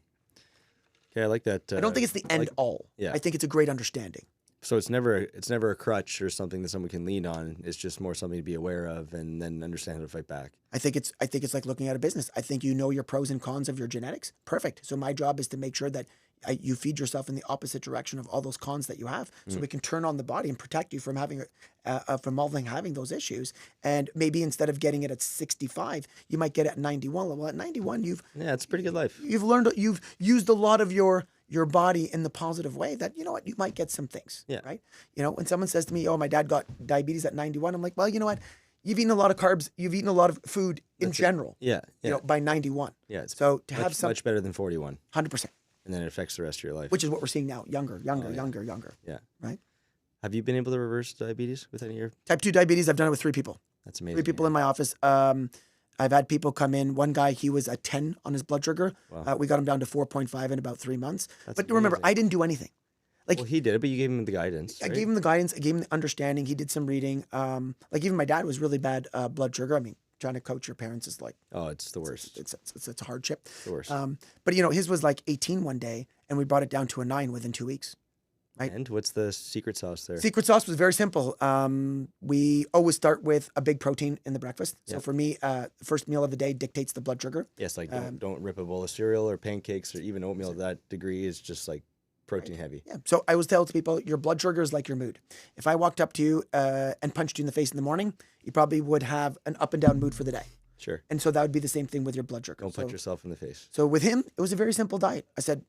Okay, I like that. I don't think it's the end all. Yeah. I think it's a great understanding. So it's never a crutch or something that someone can lean on. It's just more something to be aware of and then understand how to fight back. I think it's like looking at a business. I think you know your pros and cons of your genetics. Perfect. So my job is to make sure that you feed yourself in the opposite direction of all those cons that you have, so we can turn on the body and protect you from having having those issues. And maybe instead of getting it at 65, you might get it at 91. Well, at 91, it's a pretty good life. You've used a lot of your body in the positive way that, you know what, you might get some things, right? You know, when someone says to me, oh, my dad got diabetes at 91, I'm like, well, you know what? You've eaten a lot of carbs. You've eaten a lot of food in general. Yeah. You know, by 91. Yeah. So to have much better than 41. 100%. And then it affects the rest of your life. Which is what we're seeing now. Younger. Yeah. Right? Have you been able to reverse diabetes with any of your... Type 2 diabetes, I've done it with 3 people. That's amazing. 3 people in my office. I've had people come in. One guy, he was at 10 on his blood sugar. Wow. We got him down to 4.5 in about 3 months. But remember, I didn't do anything. Well, he did it, but you gave him the guidance. I gave him the guidance. I gave him the understanding. He did some reading. Like even my dad was really bad blood sugar. I mean, trying to coach your parents is like... Oh, it's the worst. It's a hardship. It's the worst. But, you know, his was like 18 one day, and we brought it down to a 9 within 2 weeks. Right? And what's the secret sauce there? Secret sauce was very simple. We always start with a big protein in the breakfast. So for me, first meal of the day dictates the blood sugar. Yes, like don't rip a bowl of cereal or pancakes or even oatmeal. That degree is just like protein heavy. Yeah. So I always tell to people, your blood sugar is like your mood. If I walked up to you and punched you in the face in the morning, you probably would have an up and down mood for the day. Sure. And so that would be the same thing with your blood sugar. Don't punch yourself in the face. So with him, it was a very simple diet. I said,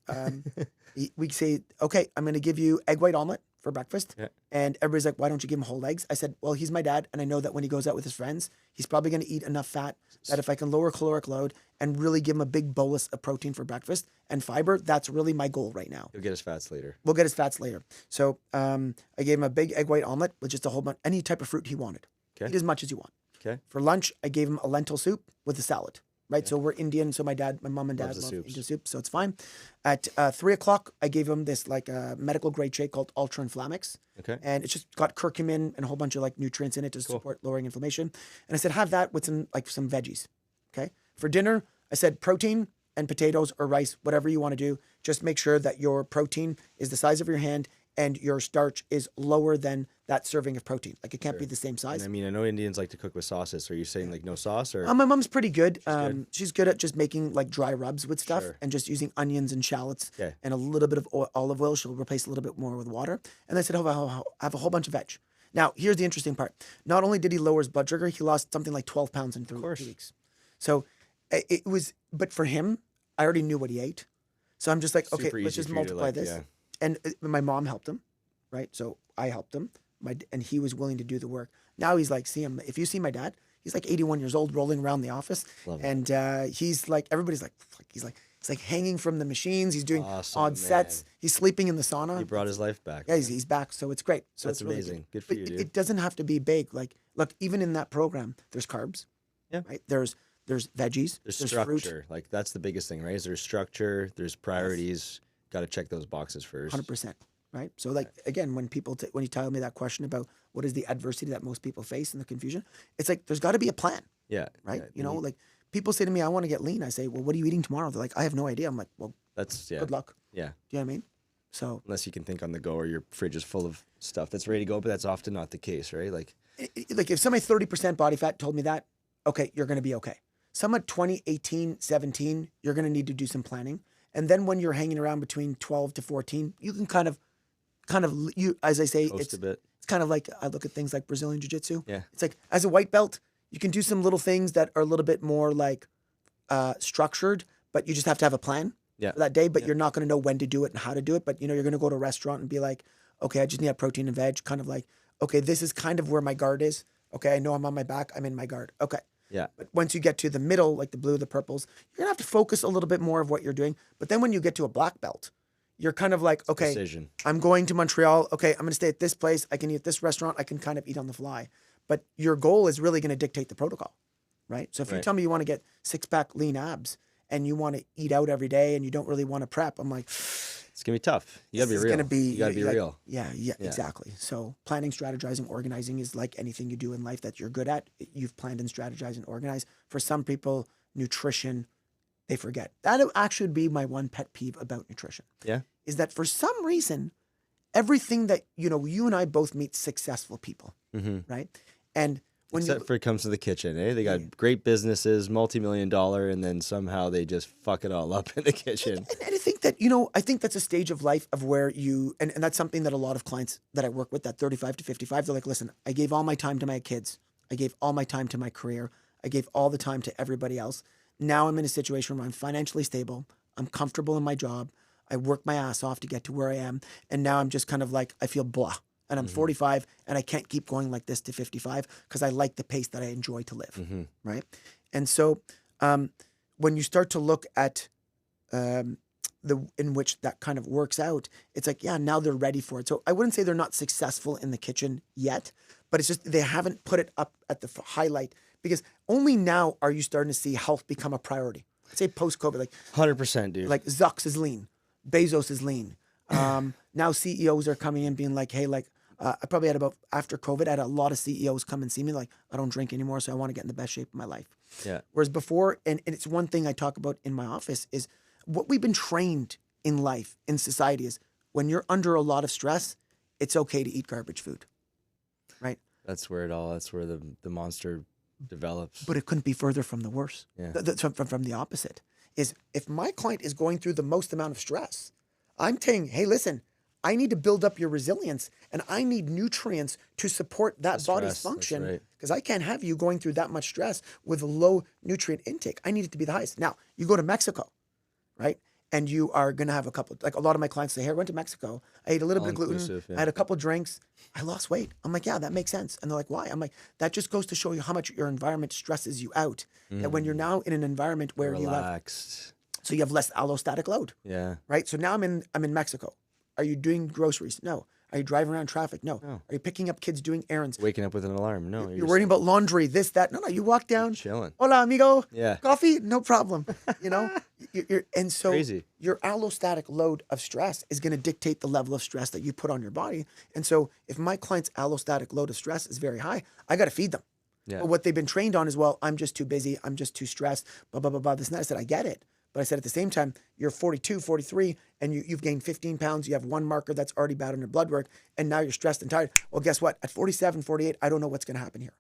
we say, okay, I'm going to give you egg white omelet for breakfast. Yeah. And everybody's like, why don't you give him whole eggs? I said, well, he's my dad. And I know that when he goes out with his friends, he's probably going to eat enough fat that if I can lower caloric load and really give him a big bolus of protein for breakfast and fiber, that's really my goal right now. He'll get his fats later. We'll get his fats later. So I gave him a big egg white omelet with just a whole bunch, any type of fruit he wanted. Okay. Eat as much as you want. Okay. For lunch, I gave him a lentil soup with a salad. Right. Okay. So we're Indian. So my mom and dad love Indian soup. So it's fine. At 3 o'clock, I gave him this like medical grade shake called Ultra Inflammix. Okay. And it's just got curcumin and a whole bunch of like nutrients in it to support lowering inflammation. And I said, have that with some veggies. Okay. For dinner, I said protein and potatoes or rice, whatever you want to do. Just make sure that your protein is the size of your hand and your starch is lower than that serving of protein. Like it can't be the same size. And I mean, I know Indians like to cook with sauces. So are you saying like no sauce or? My mom's pretty good. She's good at just making like dry rubs with stuff and just using onions and shallots and a little bit of olive oil. She'll replace a little bit more with water. And I said, I have a whole bunch of veg. Now, here's the interesting part. Not only did he lower his blood sugar, he lost something like 12 pounds in 3 weeks. So it was, but for him, I already knew what he ate. So I'm just like, okay, let's just multiply this. Yeah. And my mom helped him, right? So I helped him, and he was willing to do the work. Now he's like, see him. If you see my dad, he's like 81 years old, rolling around the office, and he's like, everybody's like, he's like hanging from the machines. He's doing odd sets. He's sleeping in the sauna. He brought his life back. Yeah, he's back. So it's great. So that's it's really amazing. Good for you, dude. It doesn't have to be big. Like, look, even in that program, there's carbs. Yeah. Right. There's veggies. There's structure. Fruit. Like that's the biggest thing, right? Is there's structure. There's priorities. Yes. Got to check those boxes first. 100%. Right. So like, again, when you tell me that question about what is the adversity that most people face and the confusion, it's like, there's got to be a plan. Yeah. Right. Yeah, you know, like people say to me, I want to get lean. I say, well, what are you eating tomorrow? They're like, I have no idea. I'm like, well, good luck. Yeah. Do you know what I mean? So unless you can think on the go or your fridge is full of stuff that's ready to go, but that's often not the case, right? Like if somebody 30% body fat told me that, okay, you're going to be okay. Some at 20, 18, 17, you're going to need to do some planning. And then when you're hanging around between 12 to 14, you can kind of, you, as I say, it's kind of like, I look at things like Brazilian Jiu-Jitsu. Yeah. It's like, as a white belt, you can do some little things that are a little bit more like structured, but you just have to have a plan for that day, but you're not going to know when to do it and how to do it. But, you know, you're going to go to a restaurant and be like, okay, I just need protein and veg, kind of like, okay, this is kind of where my guard is. Okay, I know I'm on my back, I'm in my guard. Okay. Yeah. But once you get to the middle, like the blue, the purples, you're going to have to focus a little bit more of what you're doing. But then when you get to a black belt, you're kind of like, okay, I'm going to Montreal. Okay, I'm going to stay at this place. I can eat at this restaurant. I can kind of eat on the fly. But your goal is really going to dictate the protocol, right? So if you tell me you want to get 6-pack lean abs and you want to eat out every day and you don't really want to prep, I'm like, It's going to be tough. You got to be This is real. gonna be, You got to be like, real. Yeah, exactly. So planning, strategizing, organizing is like anything you do in life that you're good at. You've planned and strategized and organized. For some people, nutrition, they forget. That actually would be my one pet peeve about nutrition. Yeah. Is that for some reason, everything that, you and I both meet successful people, right? And when Except for it comes to the kitchen, eh? They got great businesses, multi-million-dollar, and then somehow they just fuck it all up in the kitchen. And I think that, I think that's a stage of life of where and that's something that a lot of clients that I work with, that 35 to 55, they're like, listen, I gave all my time to my kids. I gave all my time to my career. I gave all the time to everybody else. Now I'm in a situation where I'm financially stable. I'm comfortable in my job. I work my ass off to get to where I am. And now I'm just kind of like, I feel blah. And I'm 45 and I can't keep going like this to 55 because I like the pace that I enjoy to live, right? And so when you start to look at in which that kind of works out, it's like, yeah, now they're ready for it. So I wouldn't say they're not successful in the kitchen yet, but it's just they haven't put it up at the highlight because only now are you starting to see health become a priority. I'd say post-COVID, like 100%, dude. Like Zucks is lean, Bezos is lean. Now CEOs are coming in being like, hey, like, I probably had after COVID, I had a lot of CEOs come and see me like, I don't drink anymore, so I want to get in the best shape of my life. Yeah. Whereas before, and it's one thing I talk about in my office, is what we've been trained in life, in society, is when you're under a lot of stress, it's okay to eat garbage food, right? That's where the monster develops. But it couldn't be further from the worst. Yeah. From the opposite. Is if my client is going through the most amount of stress, I'm saying, hey, listen, I need to build up your resilience and I need nutrients to support that body's function because I can't have you going through that much stress with a low nutrient intake. I need it to be the highest. Now, you go to Mexico, right? And you are going to have like a lot of my clients say, hey, I went to Mexico. I ate a little bit of gluten. Yeah. I had a couple of drinks. I lost weight. I'm like, yeah, that makes sense. And they're like, why? I'm like, that just goes to show you how much your environment stresses you out. That when you're now in an environment where relaxed. You have less allostatic load. Yeah. Right? So now I'm in Mexico. Are you doing groceries? No. Are you driving around traffic? No. Are you picking up kids doing errands? Waking up with an alarm? No. You're worrying about laundry, this, that. No. You walk down. Chilling. Hola, amigo. Yeah. Coffee? No problem. And so Crazy. Your allostatic load of stress is going to dictate the level of stress that you put on your body. And so if my client's allostatic load of stress is very high, I got to feed them. Yeah. But what they've been trained on is, well, I'm just too busy. I'm just too stressed, blah, blah, blah, blah. This and that. I said, I get it. But I said at the same time, you're 42, 43, and you've gained 15 pounds. You have one marker that's already bad on your blood work, and now you're stressed and tired. Well, guess what? At 47, 48, I don't know what's going to happen here.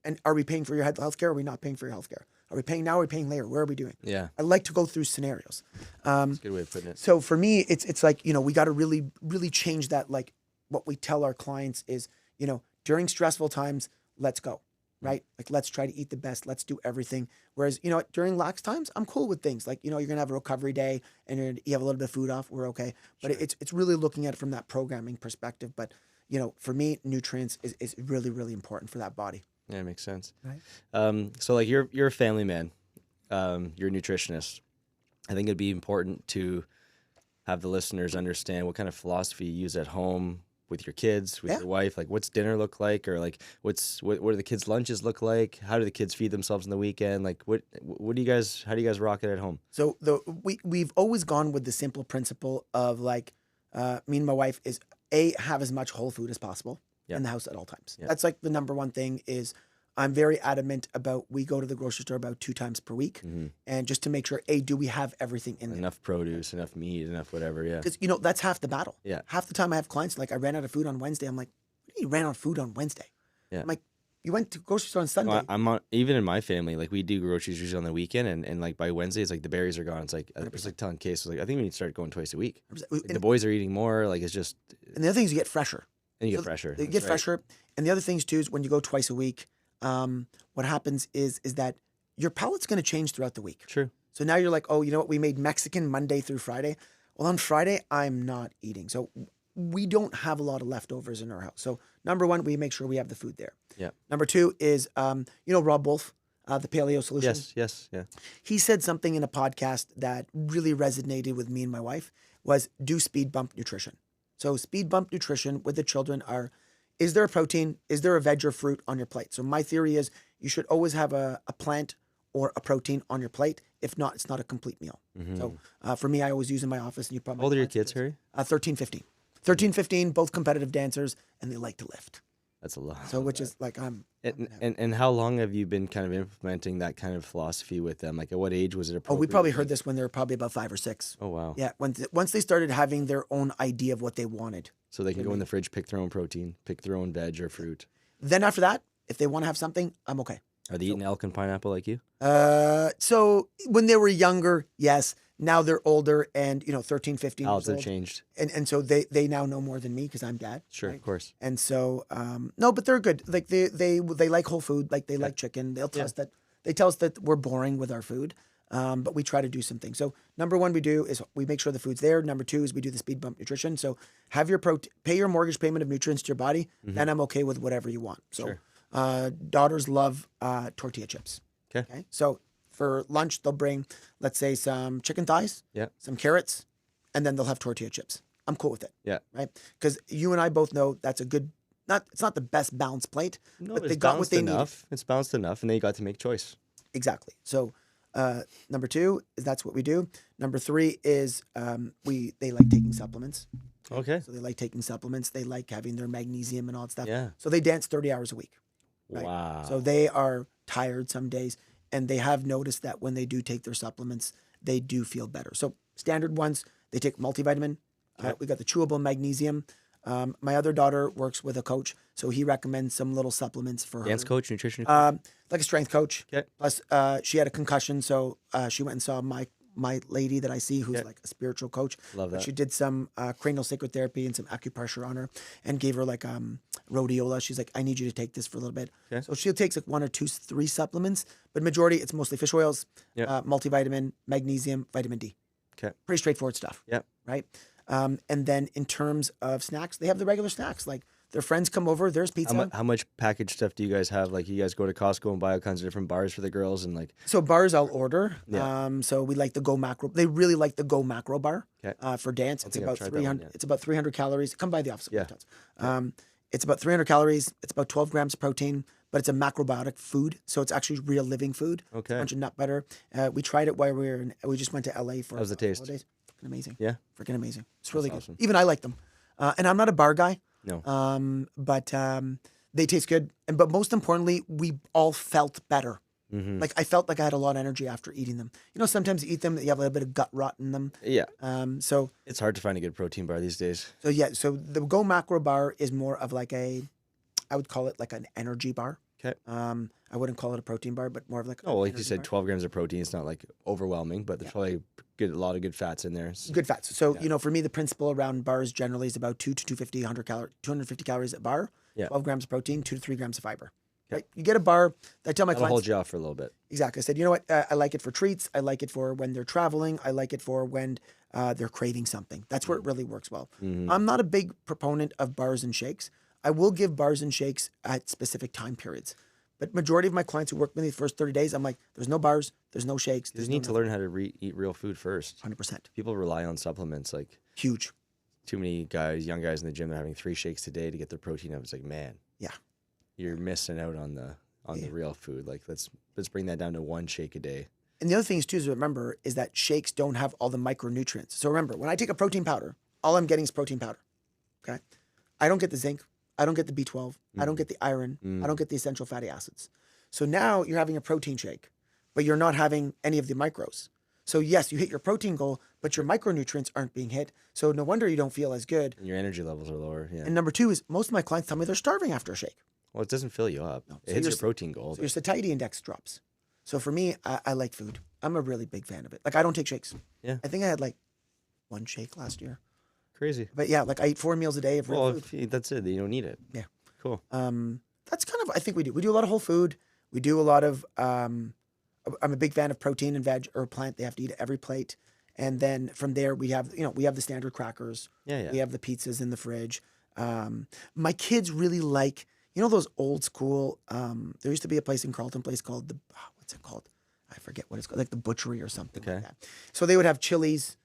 And are we paying for your health care? Or are we not paying for your health care? Are we paying now? Are we paying later? Where are we doing? Yeah. I like to go through scenarios. That's a good way of putting it. So for me, it's like, we got to really, really change that. Like what we tell our clients is, during stressful times, let's go. Right? Like, let's try to eat the best. Let's do everything. Whereas, during lax times, I'm cool with things. Like, you're going to have a recovery day and you have a little bit of food off. We're okay. But it's really looking at it from that programming perspective. But, for me, nutrients is really, really important for that body. Yeah, it makes sense. Right. So like you're a family man. You're a nutritionist. I think it'd be important to have the listeners understand what kind of philosophy you use at home with your kids, with your wife. Like, what's dinner look like, or like what do the kids' lunches look like? How do the kids feed themselves in the weekend? Like, how do you guys rock it at home? So we've always gone with the simple principle of like, me and my wife is have as much whole food as possible in the house at all times. That's like the number one thing. Is I'm very adamant about, we go to the grocery store about 2 times per week, and just to make sure, do we have everything in there? Enough produce, enough meat, enough whatever, Because, that's half the battle. Yeah. Half the time I have clients, like, I ran out of food on Wednesday. I'm like, what do you ran out of food on Wednesday? Yeah. I'm like, you went to the grocery store on Sunday. No, I'm on, even in my family, like, we do groceries usually on the weekend, and like by Wednesday, it's like the berries are gone. It's like, I was like telling Case, like, I think we need to start going twice a week. Like, the boys are eating more, like, it's just. And the other thing is you get fresher. And you get fresher. You get fresher. And the other things too is when you go twice a week, what happens is that your palate's going to change throughout the week. True. So now you're like, oh, you know what? We made Mexican Monday through Friday. Well, on Friday, I'm not eating. So we don't have a lot of leftovers in our house. So number one, we make sure we have the food there. Yeah. Number two is, Rob Wolf, the Paleo Solution. Yes, yeah. He said something in a podcast that really resonated with me and my wife, was do speed bump nutrition. So speed bump nutrition with the children is there a protein? Is there a veg or fruit on your plate? So my theory is you should always have a plant or a protein on your plate If not, it's not a complete meal. So for me, I always use in my office, and you probably. How old are your kids, Harry? 13, 15. 13, 15, both competitive dancers, and they like to lift. That's a lot. So which is like And how long have you been kind of implementing that kind of philosophy with them? Like at what age was it appropriate? we probably heard this when they were probably about 5 or 6. Oh, wow. Yeah, once they started having their own idea of what they wanted. So they can go in the fridge, pick their own protein, pick their own veg or fruit. Then after that, if they want to have something, I'm okay. Are they eating elk and pineapple like you? So when they were younger, yes. Now they're older and, 13, 15 Odds years have old. changed. And so they now know more than me because I'm dad. Sure, right? of course. And so, no, but they're good. Like they like whole food. Like they like chicken. They'll tell us that we're boring with our food. But we try to do some things. So number one we do is we make sure the food's there. Number two is we do the speed bump nutrition. So have your pay your mortgage payment of nutrients to your body. Then I'm okay with whatever you want. So daughters love tortilla chips. Okay. So for lunch, they'll bring, let's say, some chicken thighs, some carrots, and then they'll have tortilla chips. I'm cool with it. Yeah. Right? Because you and I both know that's a good, it's not the best balanced plate, but they got what they need. It's balanced enough, and then you got to make choice. Exactly. So number two is that's what we do. Number three is they like taking supplements. Okay. So they like taking supplements. They like having their magnesium and all that stuff. Yeah. So they dance 30 hours a week. Right? Wow. So they are tired some days. And they have noticed that when they do take their supplements, they do feel better. So standard ones, they take multivitamin. We got the chewable magnesium. My other daughter works with a coach, so he recommends some little supplements for her. Dance coach, nutrition coach? Like a strength coach. Okay. Plus, she had a concussion, so she went and saw my lady that I see who's like a spiritual coach. Love that. But she did some cranial sacral therapy and some acupressure on her and gave her like rhodiola. She's like, I need you to take this for a little bit. Okay. So she'll take like 1 or 2, 3 supplements, but majority it's mostly fish oils, multivitamin, magnesium, vitamin D. Okay. Pretty straightforward stuff. Yeah. Right. And then in terms of snacks, they have the regular snacks like their friends come over. There's pizza. How much packaged stuff do you guys have? Like you guys go to Costco and buy all kinds of different bars for the girls and like. So bars I'll order. Yeah. So we like the Go Macro. They really like the Go Macro bar. For dance. It's about 300. It's about 300 calories. Come by the office. Yeah. It's about 300 calories. It's about 12 grams of protein, but it's a macrobiotic food, so it's actually real living food. Okay. It's a bunch of nut butter. We tried it while we just went to LA for. How's the taste? Holidays. Freaking amazing. Yeah. Freaking amazing. It's really good. Even I like them. And I'm not a bar guy. No. But they taste good. But most importantly, we all felt better. Mm-hmm. Like I felt like I had a lot of energy after eating them. Sometimes you eat them, you have a little bit of gut rot in them. Yeah. So it's hard to find a good protein bar these days. So the Go Macro bar is more of like I would call it like an energy bar. Okay. I wouldn't call it a protein bar, but more of like. Oh, like you said, 12 grams of protein. It's not like overwhelming, but there's probably a lot of good fats in there. Good fats. So for me, the principle around bars generally is about 2 to 250 calories a bar. Yeah. 12 grams of protein, 2 to 3 grams of fiber. Right? You get a bar. I tell my clients. Hold you off for a little bit. Exactly. I said, you know what? I like it for treats. I like it for when they're traveling. I like it for when they're craving something. That's where it really works well. Mm-hmm. I'm not a big proponent of bars and shakes. I will give bars and shakes at specific time periods. But majority of my clients who work with me the first 30 days, I'm like, there's no bars, there's no shakes. You need to learn how to eat real food first. 100%. People rely on supplements like huge. Too many young guys in the gym, they're having 3 shakes a day to get their protein up. It's like, man, you're missing out on the real food. Like let's bring that down to 1 shake a day. And the other thing is too, to remember is that shakes don't have all the micronutrients. So remember, when I take a protein powder, all I'm getting is protein powder. Okay, I don't get the zinc. I don't get the B12. I don't get the iron. I don't get the essential fatty acids. So now you're having a protein shake, but you're not having any of the micros. So yes, you hit your protein goal, but your micronutrients aren't being hit. So no wonder you don't feel as good. And your energy levels are lower. Yeah. And number 2 is most of my clients tell me they're starving after a shake. Well, it doesn't fill you up. No. It hits your protein goal. So your satiety index drops. So for me, I like food. I'm a really big fan of it. Like I don't take shakes. Yeah. I think I had like 1 shake last year. Crazy. But yeah, like I eat 4 meals a day of real food. That's it. You don't need it. Yeah. Cool. That's kind of, I think we do a lot of whole food. We do a lot of, I'm a big fan of protein and veg or plant. They have to eat every plate. And then from there we have the standard crackers. Yeah. We have the pizzas in the fridge. My kids really like, those old school, there used to be a place in Carleton Place called what's it called? I forget what it's called, like the Butchery or something like that. So they would have chilies,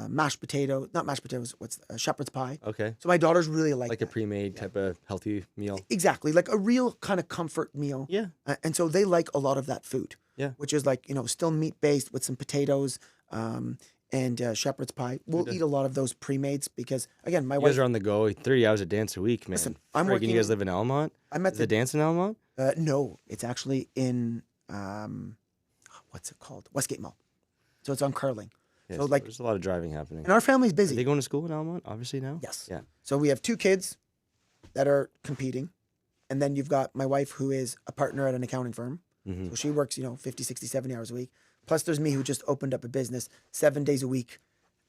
mashed potato, not mashed potatoes, shepherd's pie. Okay. So my daughters really like Like a that. pre-made type of healthy meal. Exactly, like a real kind of comfort meal. Yeah. And so they like a lot of that food. Yeah. Which is like, still meat-based with some potatoes and shepherd's pie. We'll eat a lot of those pre-mades because, again, my You wife... guys are on the go, 30 hours of dance a week, man. Listen, I'm Friggin', working... You guys live in Almont? I'm at Is the dance in Almont? No, it's actually in, what's it called? Westgate Mall. So it's on Curling. Yes, So like, there's a lot of driving happening. and our family's Are busy. they going to school in Almont, obviously, now? Yes. Yeah. So we have 2 kids that are competing. And then you've got my wife who is a partner at an accounting firm. Mm-hmm. So she works, 50, 60, 70 hours a week. Plus there's me who just opened up a business 7 days a week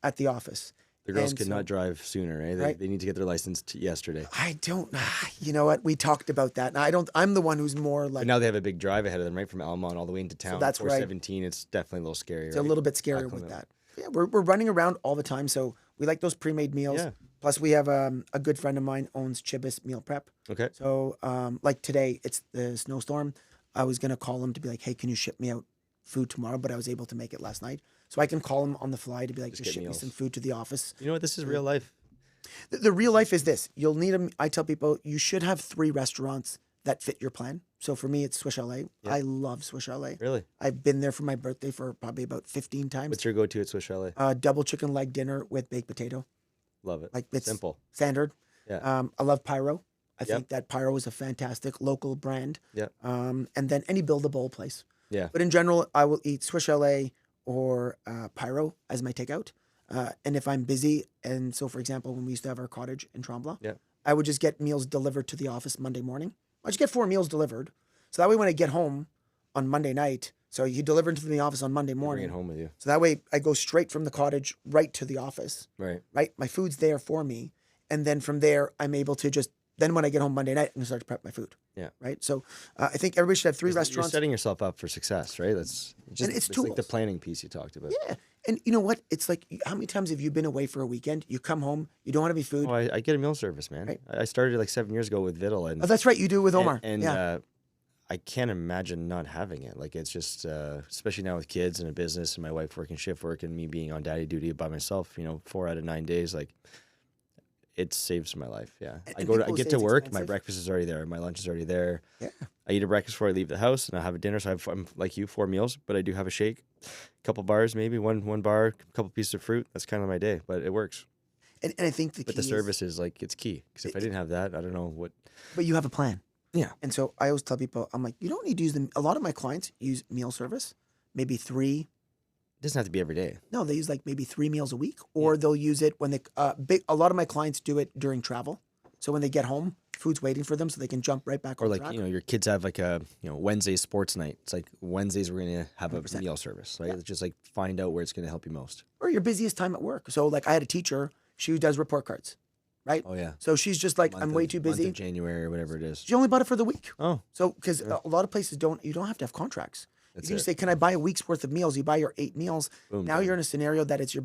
at the office. The girls And could so- not drive sooner, eh? Right. They need to get their license yesterday. I don't, you know what? We talked about that. And I'm the one who's more like, But now they have a big drive ahead of them, right? From Almont all the way into town. that's right. 417, it's definitely a little scary, it's right? a little bit scarier with that. Yeah, we're running around all the time. So we like those pre-made meals. Yeah. Plus we have a good friend of mine owns Chibis Meal Prep. Okay. So like today, it's the snowstorm. I was going to call him to be like, hey, can you ship me out food tomorrow? But I was able to make it last night. So I can call him on the fly to be like, just get ship me meals. some food to the office. You know what? This is real life. The real life is this. You'll need them. I tell people you should have 3 restaurants that fit your plan. So for me, it's Swiss Chalet. I love Swiss Chalet. Really? I've been there for my birthday for probably about 15 times. What's your go-to at Swiss Chalet? Double chicken leg dinner with baked potato. Love it. Like it's Simple. standard. Yeah. I love Pyro. I Yep. think that Pyro is a fantastic local brand. Yeah. And then any Build-A-Bowl place. Yeah. But in general, I will eat Swiss Chalet or Pyro as my takeout. And if I'm busy, and so for example, when we used to have our cottage in Tremblant, Yeah. I would just get meals delivered to the office Monday morning. I just get 4 meals delivered. So that way when I get home on Monday night, so you deliver into the office on Monday Bring morning. it home with you. So that way I go straight from the cottage right to the office, Right. right? My food's there for me. And then from there, I'm able to just, then when I get home Monday night, I'm going to start to prep my food. Yeah. Right. So I think everybody should have 3 You're restaurants. setting yourself up for success, right? That's just it's like the tools. planning piece you talked about. Yeah. And you know what? It's like, how many times have you been away for a weekend? You come home, you don't have any food. Oh, I get a meal service, man. Right. I started like 7 years ago with Vittel, and Oh, that's right. You do it with Omar. and yeah. I can't imagine not having it. Like it's just, especially now with kids and a business, and my wife working shift work, and me being on daddy duty by myself. 4 out of 9 days, like it saves my life. Yeah, And I people get say to it's work. My expensive. breakfast is already there. My lunch is already there. Yeah. I eat a breakfast before I leave the house, and I have a dinner. So I'm like you, 4 meals, but I do have a shake, a couple bars, maybe one bar, a couple pieces of fruit. That's kind of my day, but it works. And I think the But key the service is like it's key, because if I didn't have that, I don't know what. but you have a plan. Yeah. And so I always tell people, I'm like, you don't need to use them. A lot of my clients use meal service, maybe 3. It doesn't have to be every day. No, they use like maybe 3 meals a week, or they'll use it when they, a lot of my clients do it during travel. So when they get home, food's waiting for them so they can jump right back Or on like, track. your kids have like a, Wednesday sports night. It's like Wednesdays we're going to have a 100%. meal service, right? It's just like find out where it's going to help you most. Or your busiest time at work. So like I had a teacher, she does report cards, right? Oh, yeah. So she's just like, Month I'm of- way too month busy. of January or whatever it is. She only bought it for the week. Oh, So because a lot of places you don't have to have contracts. That's You can just it. say, can I buy a week's worth of meals? You buy your 8 meals. Boom, Now done. you're in a scenario that it's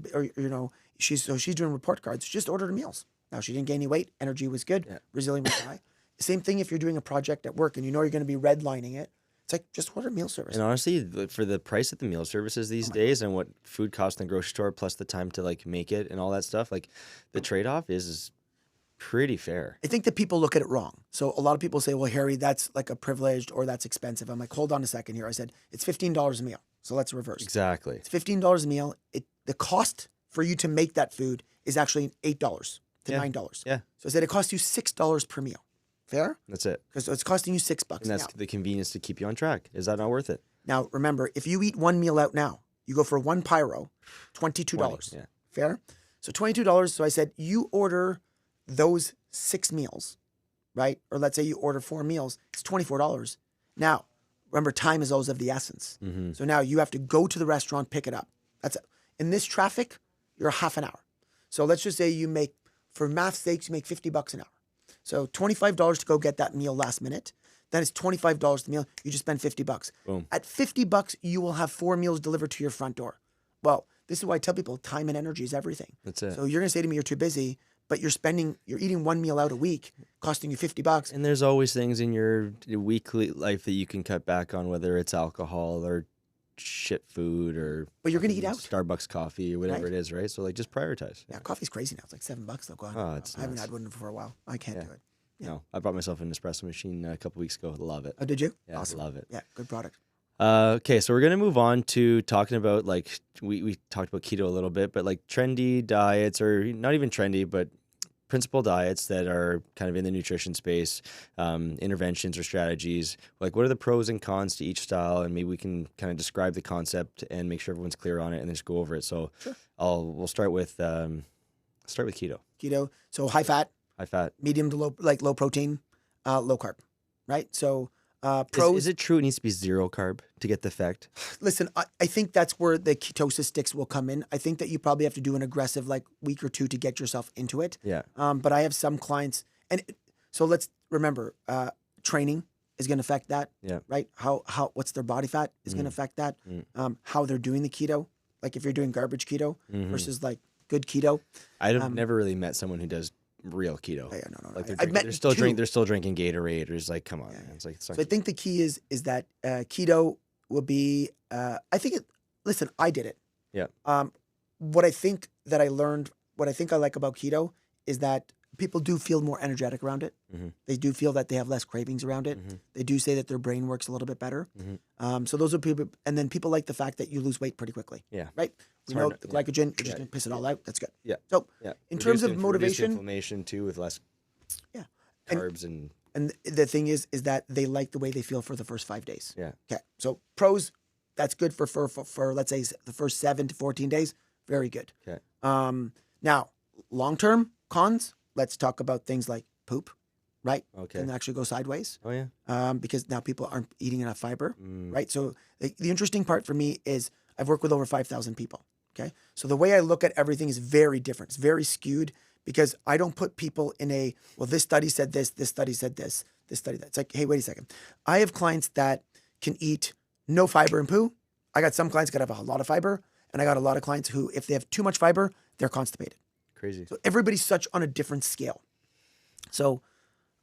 she's doing report cards. Just order the meals. Now she didn't gain any weight. Energy was good. Yeah. Resilience was high. Same thing if you're doing a project at work and you're going to be redlining it. It's like, just order meal service. And honestly, for the price of the meal services Oh these days and what food costs in the grocery store, plus the time to like make it and all that stuff, like the trade-off is pretty fair. I think that people look at it wrong. So a lot of people say, well, Harry, that's like a privileged or that's expensive. I'm like, hold on a second here. I said, it's $15 a meal. So let's reverse. Exactly. It's $15 a meal. The cost for you to make that food is actually $8 to Yeah. $9. Yeah, So I said it costs you $6 per meal. Fair? that's it. Because it's costing you $6 And that's now. the convenience to keep you on track. Is that not worth it? Now, remember, if you eat 1 meal out now, you go for 1 pyro, $22. 20, yeah. Fair? So $22. So I said, you order those 6 meals, right? Or let's say you order 4 meals, it's $24. Now, remember, time is always of the essence. Mm-hmm. So now you have to go to the restaurant, pick it up. That's it. In this traffic, you're half an hour. So let's just say you make, for math's sakes, you make $50 an hour. So $25 to go get that meal last minute. Then it's $25 the meal. You just spend $50. Boom. At $50, you will have 4 meals delivered to your front door. Well, this is why I tell people time and energy is everything. That's it. So you're going to say to me, you're too busy, but you're eating 1 meal out a week, costing you $50. And there's always things in your weekly life that you can cut back on, whether it's alcohol or shit food or But you're going to eat out. Starbucks coffee or whatever Right. it is, right? So like just prioritize. Yeah, coffee's crazy now. It's like $7 though. Go on. Oh, it's I haven't nuts. had one for a while. I can't do it. Yeah. No, I brought myself an espresso machine a couple weeks ago. Love it. Oh, did you? Yeah, Awesome. love it. Yeah, good product. Okay, so we're gonna move on to talking about like we talked about keto a little bit, but like trendy diets or not even trendy, but principal diets that are kind of in the nutrition space, interventions or strategies. Like, what are the pros and cons to each style, and maybe we can kind of describe the concept and make sure everyone's clear on it, and then just go over it. So, Sure. we'll start with keto. Keto. So high fat, High fat. medium to low, like low protein, low carb, right? So pros. Is it true it needs to be zero carb to get the effect? Listen, I think that's where the ketosis sticks will come in. I think that you probably have to do an aggressive like week or two to get yourself into it. Yeah. But I have some clients, and so let's remember, training is going to affect that. Yeah. Right. How what's their body fat is going to affect that. How they're doing the keto, like if you're doing garbage keto versus like good keto. I've never really met someone who does real keto. Yeah, no. Like I've met they're still two. they're still drinking Gatorade. Or it's like, come on, man. It's like it's So I think the key is that keto will be. Listen, I did it. Yeah. What I think that I learned, what I think I like about keto is that people do feel more energetic around it. Mhm. They do feel that they have less cravings around it. Mhm. They do say that their brain works a little bit better. Mhm. So those are people, and then people like the fact that you lose weight pretty quickly. Yeah. Right. It's We know hard the to- glycogen. You're just Yeah. gonna piss it all out. That's good. Yeah. So Yeah. in terms of Reduced motivation, inflammation too, with less Yeah. carbs and and the thing is that they like the way they feel for the first 5 days. yeah. Okay. So pros, that's good for let's say the first 7 to 14 days. Very good. Okay. Now long term cons. Let's talk about things like poop, right? Okay. Can actually go sideways Oh yeah. because now people aren't eating enough fiber, Mm. right? So the interesting part for me is I've worked with over 5,000 people. Okay. So the way I look at everything is very different. It's very skewed because I don't put people in a, well, this study said this study said this study that. It's like, hey, wait a second. I have clients that can eat no fiber and poo. I got some clients that have a lot of fiber, and I got a lot of clients who, if they have too much fiber, they're constipated. Crazy. So everybody's such on a different scale. So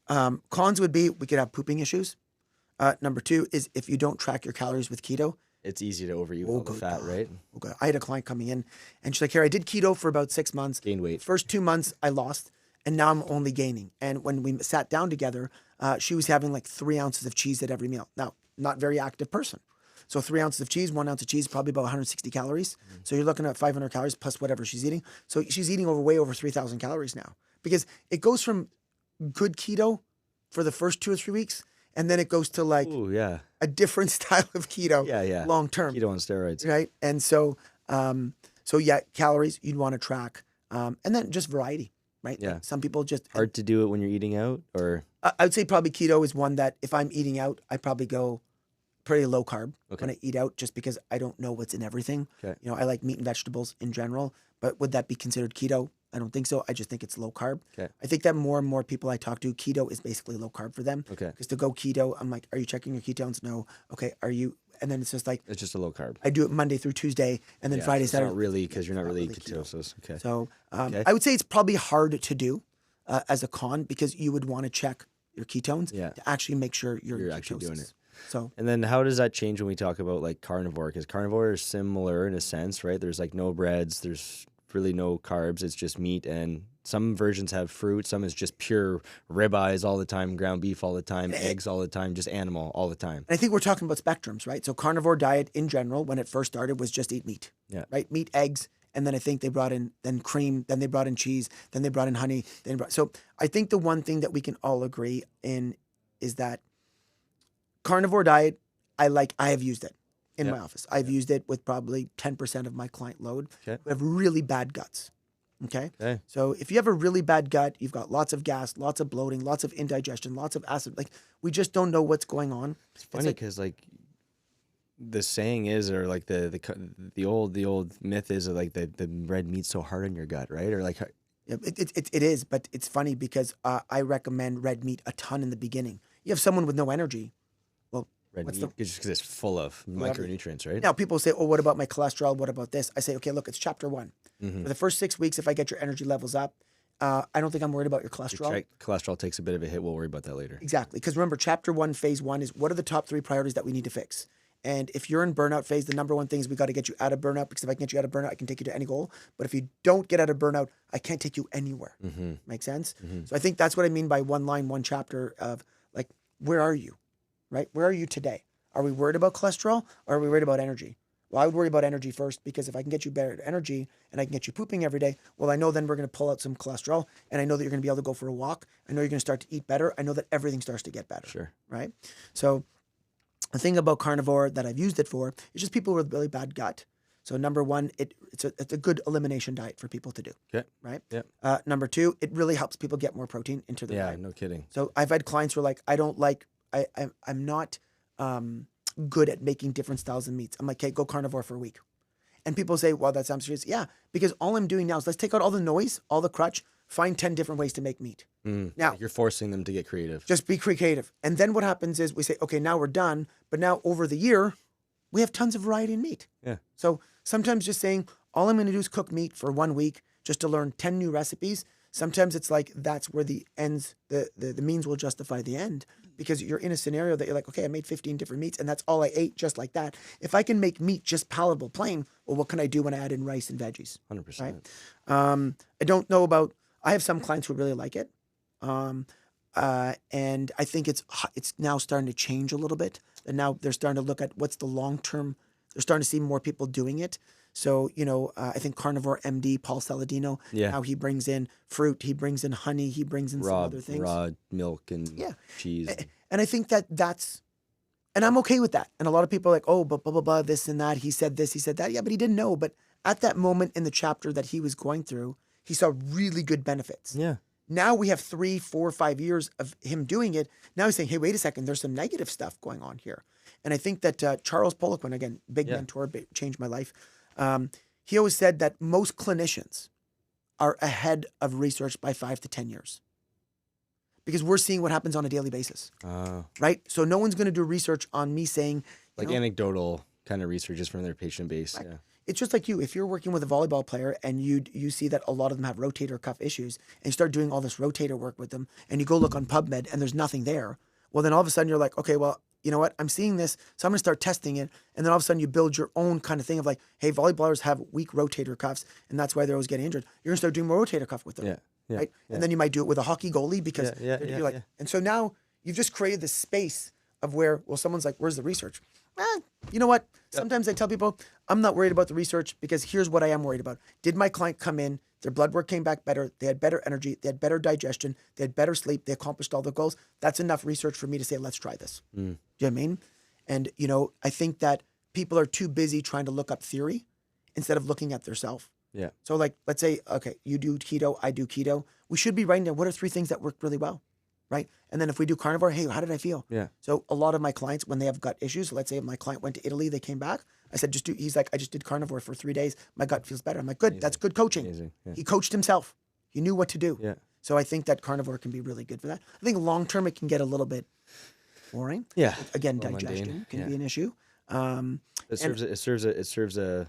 cons would be we could have pooping issues. Number 2 is if you don't track your calories with keto. It's easy to overeat all the good fat, God. right? Okay. I had a client coming in and she's like, here, I did keto for about 6 months. Gained weight. First 2 months I lost and now I'm only gaining. And when we sat down together, she was having like 3 ounces of cheese at every meal. Now, not very active person. So 3 ounces of cheese, 1 ounce of cheese, probably about 160 calories. So you're looking at 500 calories plus whatever she's eating. So she's eating way over 3,000 calories now because it goes from good keto for the first 2 or 3 weeks. And then it goes to like Ooh, yeah. a different style of keto Yeah. long term. Keto on steroids. Right. And so, yeah, calories you'd want to track. And then just variety, right? Yeah. Like some people just, Hard to do it when you're eating out, or I would say probably keto is one that if I'm eating out, I probably go pretty low carb Okay. when I eat out just because I don't know what's in everything. Okay. You know, I like meat and vegetables in general, but would that be considered keto? I don't think so. I just think it's low carb. Okay. I think that more and more people I talk to, keto is basically low carb for them. Okay. Because to go keto, I'm like, are you checking your ketones? No. Okay. Are you? And then it's just like, it's just a low carb. I do it Monday through Tuesday and then Friday, it's Saturday. not really because you're not really keto. ketosis. Okay. So Okay. I would say it's probably hard to do as a con because you would want to check your ketones Yeah. to actually make sure you're in actually doing ketosis. it. So And then how does that change when we talk about like carnivore? Because carnivore is similar in a sense, right? There's like no breads, there's really no carbs. It's just meat, and some versions have fruit. Some is just pure ribeyes all the time, ground beef all the time, eggs all the time, just animal all the time. and I think we're talking about spectrums, right? So carnivore diet in general, when it first started, was just eat meat. Yeah. Right? Meat, eggs, and then I think they brought in then cream, then they brought in cheese, then they brought in honey. So I think the one thing that we can all agree in is that carnivore diet, I have used it in my office. I've used it with probably 10% of my client load Okay. who have really bad guts. Okay. Okay. So if you have a really bad gut, you've got lots of gas, lots of bloating, lots of indigestion, lots of acid. Like we just don't know what's going on. It's funny because like the saying is, or like the old myth is like the red meat's so hard on your gut, right? Or like Yeah, it is, but it's funny because I recommend red meat a ton in the beginning. You have someone with no energy. Well, red what's meat just because it's full of micronutrients, right? now people say, oh, what about my cholesterol? What about this? I say, okay, look, it's chapter 1. Mm-hmm. For the first 6 weeks, if I get your energy levels up, I don't think I'm worried about your cholesterol. Cholesterol takes a bit of a hit. We'll worry about that later. Exactly. Because remember, chapter 1, phase 1 is what are the top 3 priorities that we need to fix? And if you're in burnout phase, the number one thing is we got to get you out of burnout, because if I can get you out of burnout, I can take you to any goal. But if you don't get out of burnout, I can't take you anywhere. Make sense? So I think that's what I mean by one line, one chapter of like, where are you, right? Where are you today? Are we worried about cholesterol or are we worried about energy? Well, I would worry about energy first, because if I can get you better energy and I can get you pooping every day, well, I know then we're going to pull out some cholesterol, and I know that you're going to be able to go for a walk. I know you're going to start to eat better. I know that everything starts to get better. Sure. Right? So the thing about carnivore that I've used it for is just people with really bad gut. So number one, it's a good elimination diet for people to do. Okay. Right? Yeah. Number two, it really helps people get more protein into their diet. Yeah, no kidding. So I've had clients who are like, I'm not good at making different styles of meats. I'm like, okay, go carnivore for a week. And people say, well, that sounds serious. Yeah, because all I'm doing now is let's take out all the noise, all the crutch, find 10 different ways to make meat. Now, You're forcing them to get creative. just be creative. And then what happens is we say, okay, now we're done. But now over the year, we have tons of variety in meat. Yeah. So sometimes just saying, all I'm going to do is cook meat for 1 week just to learn 10 new recipes. Sometimes it's like that's where the means will justify the end, because you're in a scenario that you're like, okay, I made 15 different meats and that's all I ate just like that. If I can make meat just palatable plain, well, what can I do when I add in rice and veggies? 100%. Right? I don't know about, I have some clients who really like it. And I think it's now starting to change a little bit. And now they're starting to look at what's the long-term, they're starting to see more people doing it. So, I think Carnivore MD, Paul Saladino, how he brings in fruit, he brings in honey, he brings in some other things. Raw milk and cheese. And I think and I'm okay with that. And a lot of people are like, oh, but blah, blah, blah, this and that. He said this, he said that. Yeah, but he didn't know. But at that moment in the chapter that he was going through, he saw really good benefits. Yeah. Now we have 3, 4, 5 years of him doing it. Now he's saying, hey, wait a second, there's some negative stuff going on here. And I think that Charles Poliquin, again, big mentor, changed my life. He always said that most clinicians are ahead of research by 5 to 10 years, because we're seeing what happens on a daily basis, right? So no one's going to do research on me saying, anecdotal kind of research just from their patient base. Right. Yeah. It's just like you, if you're working with a volleyball player and you see that a lot of them have rotator cuff issues, and you start doing all this rotator work with them, and you go look on PubMed and there's nothing there, well, then all of a sudden you're like, okay, well, you know what? I'm seeing this, so I'm going to start testing it. And then all of a sudden you build your own kind of thing of like, hey, volleyballers have weak rotator cuffs, and that's why they're always getting injured. You're going to start doing more rotator cuff with them, right? Yeah. And then you might do it with a hockey goalie because you're like, and so now you've just created this space of where, well, someone's like, where's the research? You know what? Sometimes I tell people, I'm not worried about the research, because here's what I am worried about. Did my client come in, their blood work came back better, they had better energy, they had better digestion, they had better sleep, they accomplished all their goals? That's enough research for me to say, let's try this. Do you know what I mean? And, I think that people are too busy trying to look up theory instead of looking at theirself. Yeah. So like, let's say, okay, you do keto, I do keto. We should be writing down what are 3 things that work really well, right? And then if we do carnivore, hey, how did I feel? Yeah. So a lot of my clients, when they have gut issues, let's say if my client went to Italy, they came back, I said, he's like, I just did carnivore for 3 days. My gut feels better. I'm like, good, amazing. That's good coaching. Yeah. He coached himself. He knew what to do. Yeah. So I think that carnivore can be really good for that. I think long-term, it can get a little bit boring. Yeah. Again, digestion can be an issue. It serves a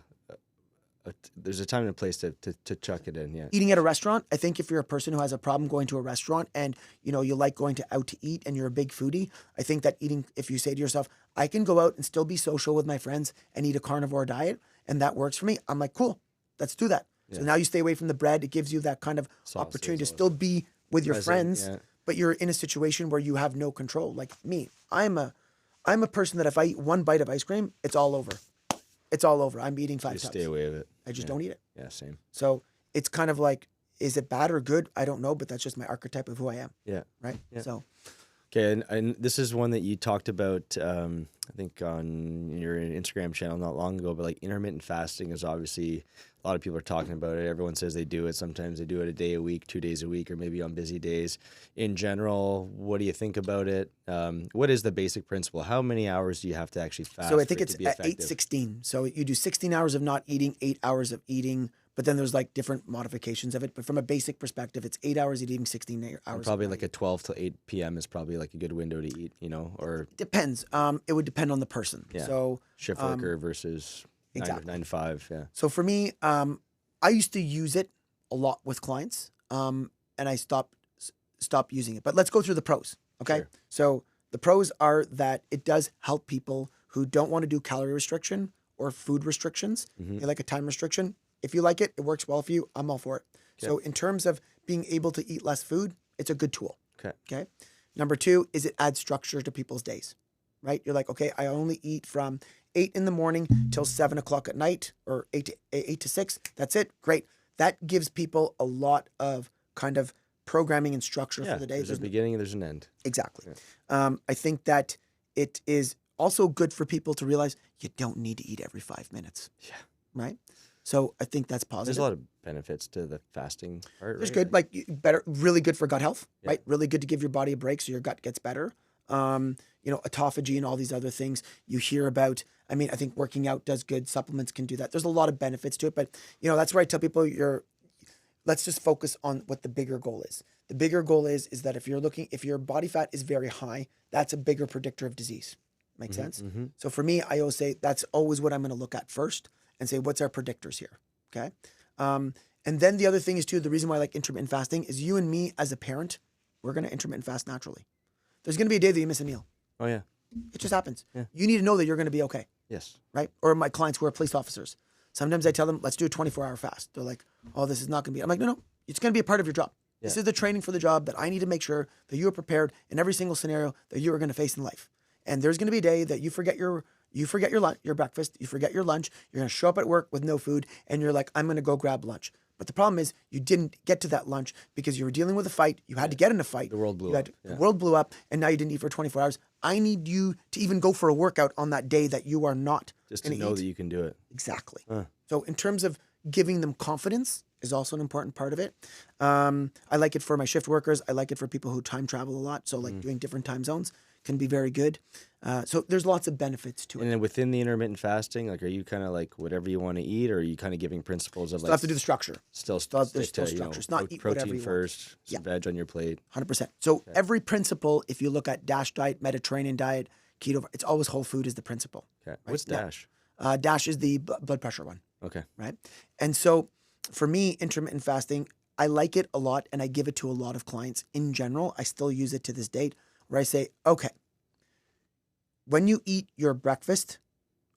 there's a time and a place to chuck it in. Yeah. Eating at a restaurant, I think if you're a person who has a problem going to a restaurant and you like going out to eat and you're a big foodie, I think that if you say to yourself, I can go out and still be social with my friends and eat a carnivore diet, and that works for me, I'm like, cool, let's do that. Yeah. So now you stay away from the bread. It gives you that kind of opportunity to still be with your friends, but you're in a situation where you have no control. Like me, I'm a person that if I eat 1 bite of ice cream, it's all over. It's all over. I'm eating 5 tubs. Stay away with it. I just don't eat it. Yeah, same. So it's kind of like, is it bad or good? I don't know, but that's just my archetype of who I am. Yeah. Right? Yeah. So. Okay, and this is one that you talked about, I think on your Instagram channel not long ago, but like intermittent fasting is obviously, a lot of people are talking about it. Everyone says they do it. Sometimes they do it a day a week, 2 days a week, or maybe on busy days. In general, what do you think about it? What is the basic principle? How many hours do you have to actually fast? So I think it's at 8-16. So you do 16 hours of not eating, 8 hours of eating, but then there's like different modifications of it. But from a basic perspective, it's 8 hours eating, 16 hours. And probably like a 12 to 8 p.m. is probably like a good window to eat, or depends. It would depend on the person. Yeah. So shift worker versus 9 to 5. Yeah. So for me, I used to use it a lot with clients, and I stopped using it. But let's go through the pros. Okay. Sure. So the pros are that it does help people who don't want to do calorie restriction or food restrictions. They like a time restriction. If you like it, it works well for you. I'm all for it. Okay. So in terms of being able to eat less food, it's a good tool. Okay. Number 2 is it adds structure to people's days, right? You're like, okay, I only eat from 8 in the morning till 7 o'clock at night, or 8 to 6. That's it. Great. That gives people a lot of kind of programming and structure for the day. There's a beginning and there's an end. Exactly. I think that it is also good for people to realize you don't need to eat every 5 minutes. Yeah. Right? So I think that's positive. There's a lot of benefits to the fasting part. There's right? good, like better, really good for gut health, right? Really good to give your body a break so your gut gets better. Autophagy and all these other things you hear about. I mean, I think working out does good. Supplements can do that. There's a lot of benefits to it, but that's where I tell people let's just focus on what the bigger goal is. The bigger goal is that if your body fat is very high, that's a bigger predictor of disease. Make sense? So for me, I always say that's always what I'm going to look at first and say, what's our predictors here? Okay. And then the other thing is too, the reason why I like intermittent fasting is you and me as a parent, we're going to intermittent fast naturally. There's going to be a day that you miss a meal. Oh yeah. It just happens. Yeah. You need to know that you're going to be okay. Yes. Right? Or my clients who are police officers. Sometimes I tell them, let's do a 24-hour fast. They're like, oh, this is not going to be. I'm like, no, it's going to be a part of your job. Yeah. This is the training for the job that I need to make sure that you are prepared in every single scenario that you are going to face in life. And there's going to be a day that you forget your breakfast, you forget your lunch, you're going to show up at work with no food, and you're like, I'm going to go grab lunch. But the problem is you didn't get to that lunch because you were dealing with a fight. You had to get in a fight. The world blew up. The world blew up, and now you didn't eat for 24 hours. I need you to even go for a workout on that day that you are not just to know that you can do it. Exactly. So in terms of giving them confidence is also an important part of it. I like it for my shift workers. I like it for people who time travel a lot. So like doing different time zones can be very good. So there's lots of benefits to it. And then within the intermittent fasting, like, are you kind of like whatever you want to eat, or are you kind of giving principles of Still have to do the structure. There's still structure. It's not eat protein first, some veg on your plate. 100%. So every principle, if you look at DASH diet, Mediterranean diet, keto, it's always whole food is the principle. Okay. Right? What's DASH? DASH is the blood pressure one. Okay. Right. And so for me, intermittent fasting, I like it a lot, and I give it to a lot of clients in general. I still use it to this date, where I say, okay, when you eat your breakfast,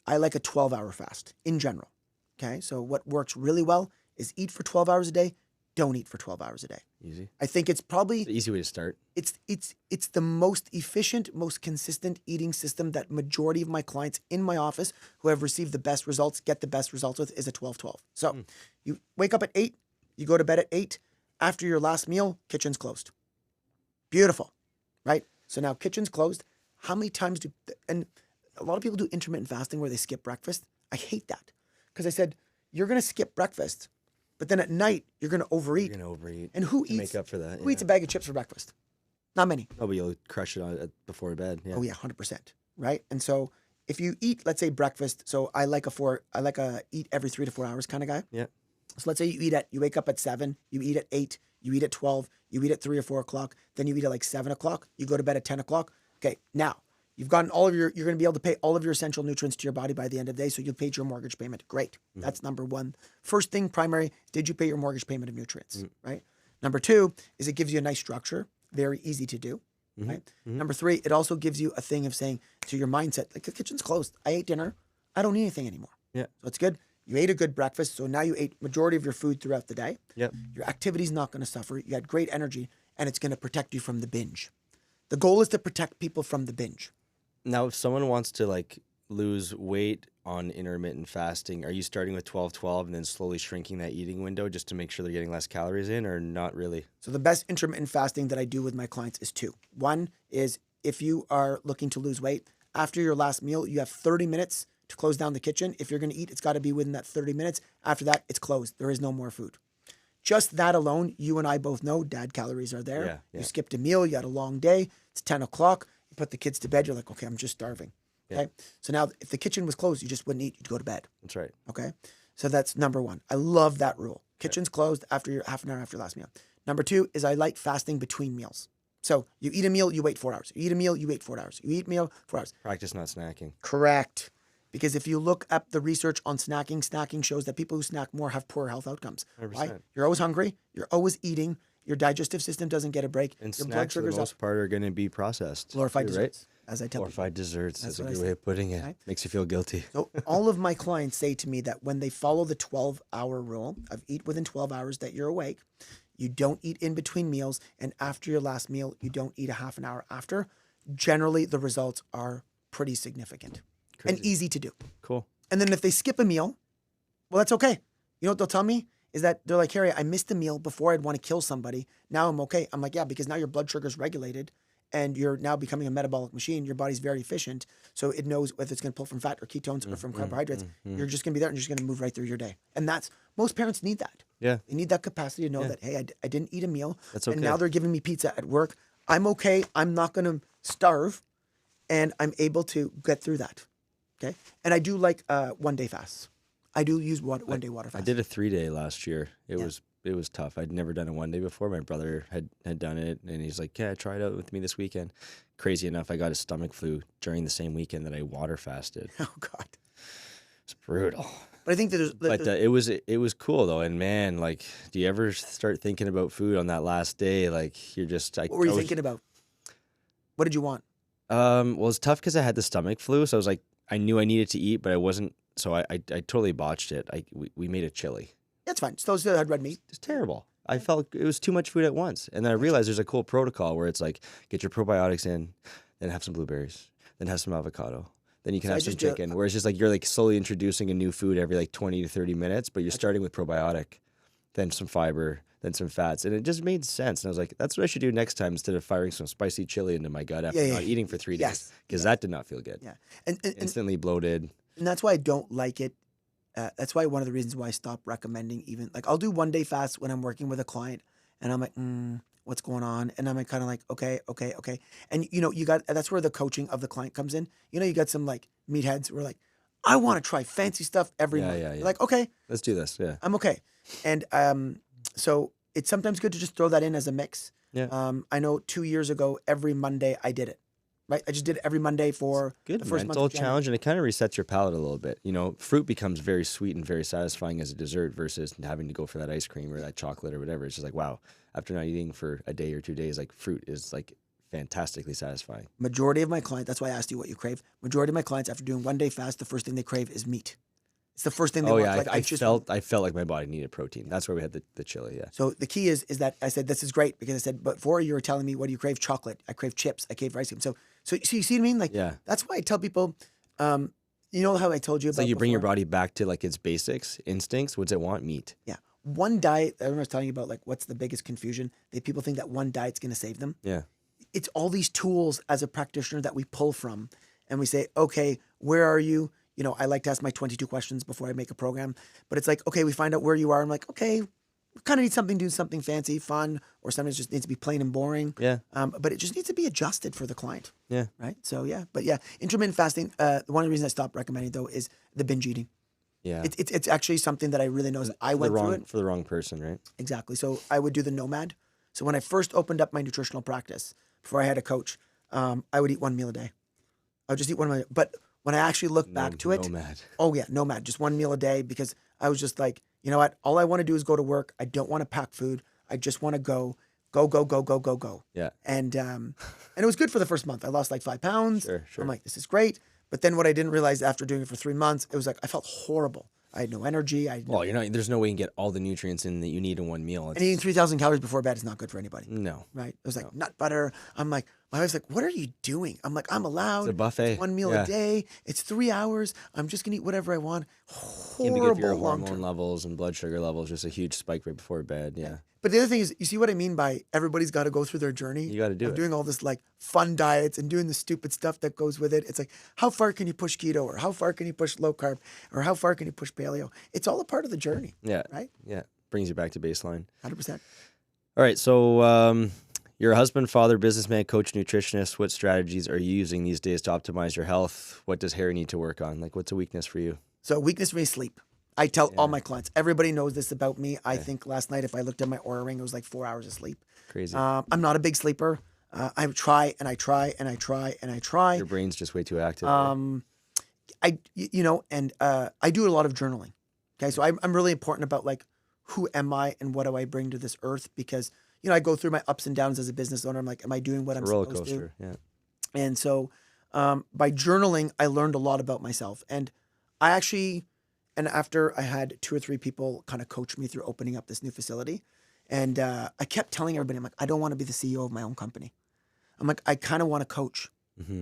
I like a 12-hour fast in general. Okay. So what works really well is eat for 12 hours a day. Don't eat for 12 hours a day. Easy. I think it's probably the easy way to start. It's the most efficient, most consistent eating system that majority of my clients in my office who have received the best results get the best results with is a 12-12. So you wake up at 8, you go to bed at 8. After your last meal, kitchen's closed. Beautiful, right? So now kitchen's closed. How many times and a lot of people do intermittent fasting where they skip breakfast. I hate that because I said, you're going to skip breakfast, but then at night, you're going to overeat. You're going to overeat. And who eats? Make up for that. Who eats a bag of chips for breakfast? Not many. Oh, but you'll crush it before bed. Yeah. Oh yeah, 100%. Right. And so if you eat, let's say breakfast. So I like a eat every 3 to 4 hours kind of guy. Yeah. So let's say you wake up at 7, you eat at 8, you eat at 12, you eat at 3 or 4 o'clock, then you eat at like 7 o'clock, you go to bed at 10 o'clock. Okay. Now you've gotten you're going to be able to pay all of your essential nutrients to your body by the end of the day. So you'll pay your mortgage payment. Great. That's number one. First thing, primary, did you pay your mortgage payment of nutrients? Right. Number 2 is it gives you a nice structure. Very easy to do. Right. Number 3, it also gives you a thing of saying to your mindset, like the kitchen's closed. I ate dinner. I don't need anything anymore. Yeah. So it's good. You ate a good breakfast. So now you ate majority of your food throughout the day. Yep. Your activity's not going to suffer. You had great energy, and it's going to protect you from the binge. The goal is to protect people from the binge. Now, if someone wants to like lose weight on intermittent fasting, are you starting with 12-12 and then slowly shrinking that eating window just to make sure they're getting less calories in, or not really? So the best intermittent fasting that I do with my clients is 2. One is if you are looking to lose weight, after your last meal, you have 30 minutes to close down the kitchen. If you're going to eat, it's got to be within that 30 minutes. After that, it's closed. There is no more food. Just that alone, you and I both know dad calories are there. Yeah. You skipped a meal. You had a long day. It's 10 o'clock. You put the kids to bed. You're like, okay, I'm just starving. Okay. So now if the kitchen was closed, you just wouldn't eat. You'd go to bed. That's right. Okay. So that's number 1. I love that rule. Kitchen's closed after your half an hour after your last meal. Number 2 is I like fasting between meals. So you eat a meal, you wait 4 hours. You eat a meal, you wait 4 hours. You eat a meal, 4 hours. Practice not snacking. Correct. Because if you look up the research on snacking shows that people who snack more have poor health outcomes. 100%. Why? You're always hungry. You're always eating. Your digestive system doesn't get a break. And your snacks for the most part are going to be processed. Glorified desserts. Right? as I tell people. Glorified desserts. That's That's a what I good say. way of putting it. Right? Makes you feel guilty. So all of my clients say to me that when they follow the 12-hour rule of eat within 12 hours that you're awake, you don't eat in between meals, and after your last meal, you don't eat a half an hour after, generally the results are pretty significant and easy to do. Cool. And then if they skip a meal, well, that's okay. You know what they'll tell me? Is that they're like, Harry, I missed a meal before I'd want to kill somebody. Now I'm okay. I'm like, yeah, because now your blood sugar's regulated and you're now becoming a metabolic machine. Your body's very efficient. So it knows whether it's going to pull from fat or ketones or from carbohydrates. You're just going to be there and you're just going to move right through your day. And that's, most parents need that. Yeah. They need that capacity to know that, hey, I didn't eat a meal. That's okay. And now they're giving me pizza at work. I'm okay. I'm not going to starve. And I'm able to get through that. Okay. And I do like 1 day fasts. I do use one day water fast. I did a 3-day last year. It was tough. I'd never done a 1 day before. My brother had done it, and he's like, "Yeah, try it out with me this weekend." Crazy enough, I got a stomach flu during the same weekend that I water fasted. Oh God, It's brutal. but I think that It was cool though, and man, like, do you ever start thinking about food on that last day? Like, you're just what were you thinking about? What did you want? Well, it's tough because I had the stomach flu, so I was like, I knew I needed to eat, but I wasn't. So I totally botched it. We made a chili. That's fine. Still had red meat. It's terrible. I felt it was too much food at once. And then I realized there's a cool protocol where it's like, get your probiotics in, then have some blueberries, then have some avocado. Then you can have some chicken. Where it's just like you're like slowly introducing a new food every like 20 to 30 minutes, but you're starting with probiotic, then some fiber, then some fats. And it just made sense. And I was like, that's what I should do next time instead of firing some spicy chili into my gut after not eating for 3 days. Because that did not feel good. Yeah. And instantly bloated. And that's why I don't like it. That's why one of the reasons why I stopped recommending even, like, I'll do 1 day fast when I'm working with a client and I'm like, what's going on? And I'm like, kind of like, okay. And you know, that's where the coaching of the client comes in. You know, you got some like meatheads who are like, I want to try fancy stuff every month. Yeah. Like, okay. Let's do this. Yeah. I'm okay. And so it's sometimes good to just throw that in as a mix. Yeah. I know 2 years ago, every Monday I did it. Right, I just did it every Monday for good the first mental month of challenge, and it kind of resets your palate a little bit. You know, fruit becomes very sweet and very satisfying as a dessert versus having to go for that ice cream or that chocolate or whatever. It's just like, wow, after not eating for a day or 2 days, like fruit is like fantastically satisfying. Majority of my clients, that's why I asked you what you crave. Majority of my clients, after doing 1 day fast, the first thing they crave is meat. It's the first thing they want. Yeah, like, I felt like my body needed protein. That's why we had the chili. Yeah. So the key is that I said this is great because I said, but before you were telling me, what do you crave? Chocolate. I crave chips. I crave ice cream. So you see what I mean? Like, that's why I tell people, you know how I told you about. So you bring your body back to like its basics, instincts. What's it want? Meat. Yeah. One diet. I was telling you about like what's the biggest confusion. That people think that one diet's going to save them. Yeah. It's all these tools as a practitioner that we pull from, and we say, okay, where are you? You know, I like to ask my 22 questions before I make a program, but it's like, okay, we find out where you are. I'm like, okay, we kind of need something, do something fancy, fun, or something that just needs to be plain and boring. Yeah. But it just needs to be adjusted for the client. Yeah. Right. So yeah, but yeah, intermittent fasting. One of the reasons I stopped recommending though is the binge eating. Yeah. It's actually something that I really know. I went through it for the wrong person, right? Exactly. So I would do the nomad. So when I first opened up my nutritional practice, before I had a coach, I would eat 1 meal a day. I would just eat 1 meal. But when I actually look back to it, nomad, just 1 meal a day, because I was just like, you know what? All I want to do is go to work. I don't want to pack food. I just want to go. Yeah. And it was good for the first month. I lost like 5 pounds. Sure. I'm like, this is great. But then what I didn't realize after doing it for 3 months, it was like, I felt horrible. I had no energy. There's no way you can get all the nutrients in that you need in 1 meal. And eating 3,000 calories before bed is not good for anybody. No. Right? It was like nut butter. I'm like, my wife's like, what are you doing? I'm like, I'm allowed. It's a buffet. It's 1 meal a day. It's 3 hours. I'm just going to eat whatever I want. Horrible Can be good for your long-term hormone levels and blood sugar levels. Just a huge spike right before bed. Yeah. But the other thing is, you see what I mean by everybody's got to go through their journey? You got to do it. Doing all this like fun diets and doing the stupid stuff that goes with it. It's like, how far can you push keto, or how far can you push low carb, or how far can you push paleo? It's all a part of the journey. Yeah. Right? Yeah. Brings you back to baseline. 100%. All right. So you're a husband, father, businessman, coach, nutritionist. What strategies are you using these days to optimize your health? What does Harry need to work on? Like, what's a weakness for you? So weakness for me is sleep. I tell all my clients, everybody knows this about me. I think last night, if I looked at my Oura ring, it was like 4 hours of sleep. Crazy. I'm not a big sleeper. I try and I try and I try and I try. Your brain's just way too active. I do a lot of journaling. Okay. So I'm really important about like, who am I and what do I bring to this earth? Because, you know, I go through my ups and downs as a business owner. I'm like, am I doing what I'm supposed to? Yeah. And so By journaling, I learned a lot about myself. And after I had 2 or 3 people kind of coach me through opening up this new facility, and I kept telling everybody, I'm like, I don't want to be the CEO of my own company. I'm like, I kind of want to coach.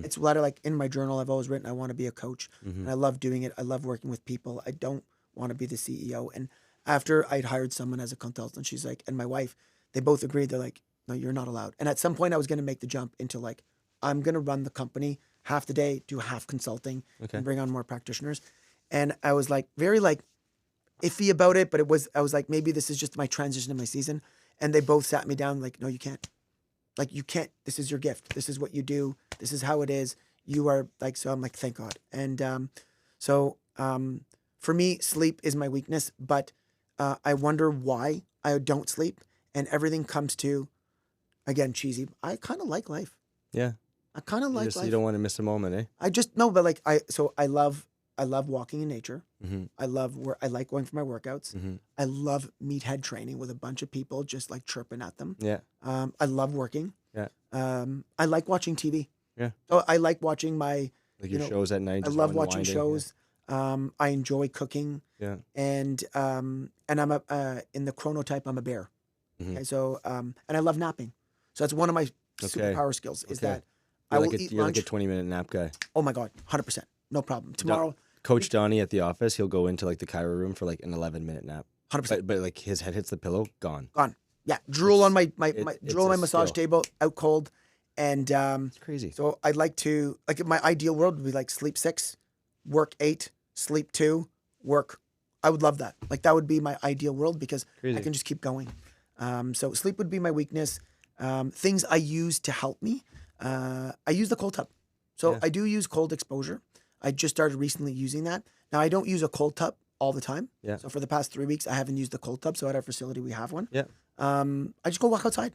It's what like in my journal, I've always written, I want to be a coach. And I love doing it. I love working with people. I don't want to be the CEO. And after I'd hired someone as a consultant, she's like, and my wife, they both agreed. They're like, no, you're not allowed. And at some point I was going to make the jump into like, I'm going to run the company half the day, do half consulting, and bring on more practitioners. And I was like, very like iffy about it, but I was like, maybe this is just my transition in my season. And they both sat me down like, no, you can't. Like, you can't, this is your gift. This is what you do. This is how it is. You are like, so I'm like, thank God. And for me, sleep is my weakness, but I wonder why I don't sleep. And everything comes to, again, cheesy. I kind of like life. Yeah. I kind of like life. You don't want to miss a moment, eh? I just, no, but like, I love walking in nature. I like going for my workouts. I love meathead training with a bunch of people just like chirping at them. Yeah. I love working. Yeah. I like watching TV. Yeah. Oh, I like watching my your shows at night. I love watching shows. Yeah. I enjoy cooking. Yeah. And I'm in the chronotype, I'm a bear. Okay, so and I love napping. So that's one of my superpower skills is that I will eat lunch. Like a 20-minute nap guy. Oh my God, 100%. No problem. Tomorrow. Coach Donnie at the office, he'll go into like the chiro room for like an 11-minute nap. 100%. But like his head hits the pillow, gone. Gone. Yeah. Drool on my massage table, out cold. And it's crazy. So I'd like to, like, my ideal world would be like sleep 6, work 8, sleep 2, work. I would love that. Like, that would be my ideal world because I can just keep going. So sleep would be my weakness. Things I use to help me. I use the cold tub. So I do use cold exposure. I just started recently using that. Now, I don't use a cold tub all the time. Yeah. So for the past 3 weeks, I haven't used the cold tub. So at our facility, we have one. Yeah. I just go walk outside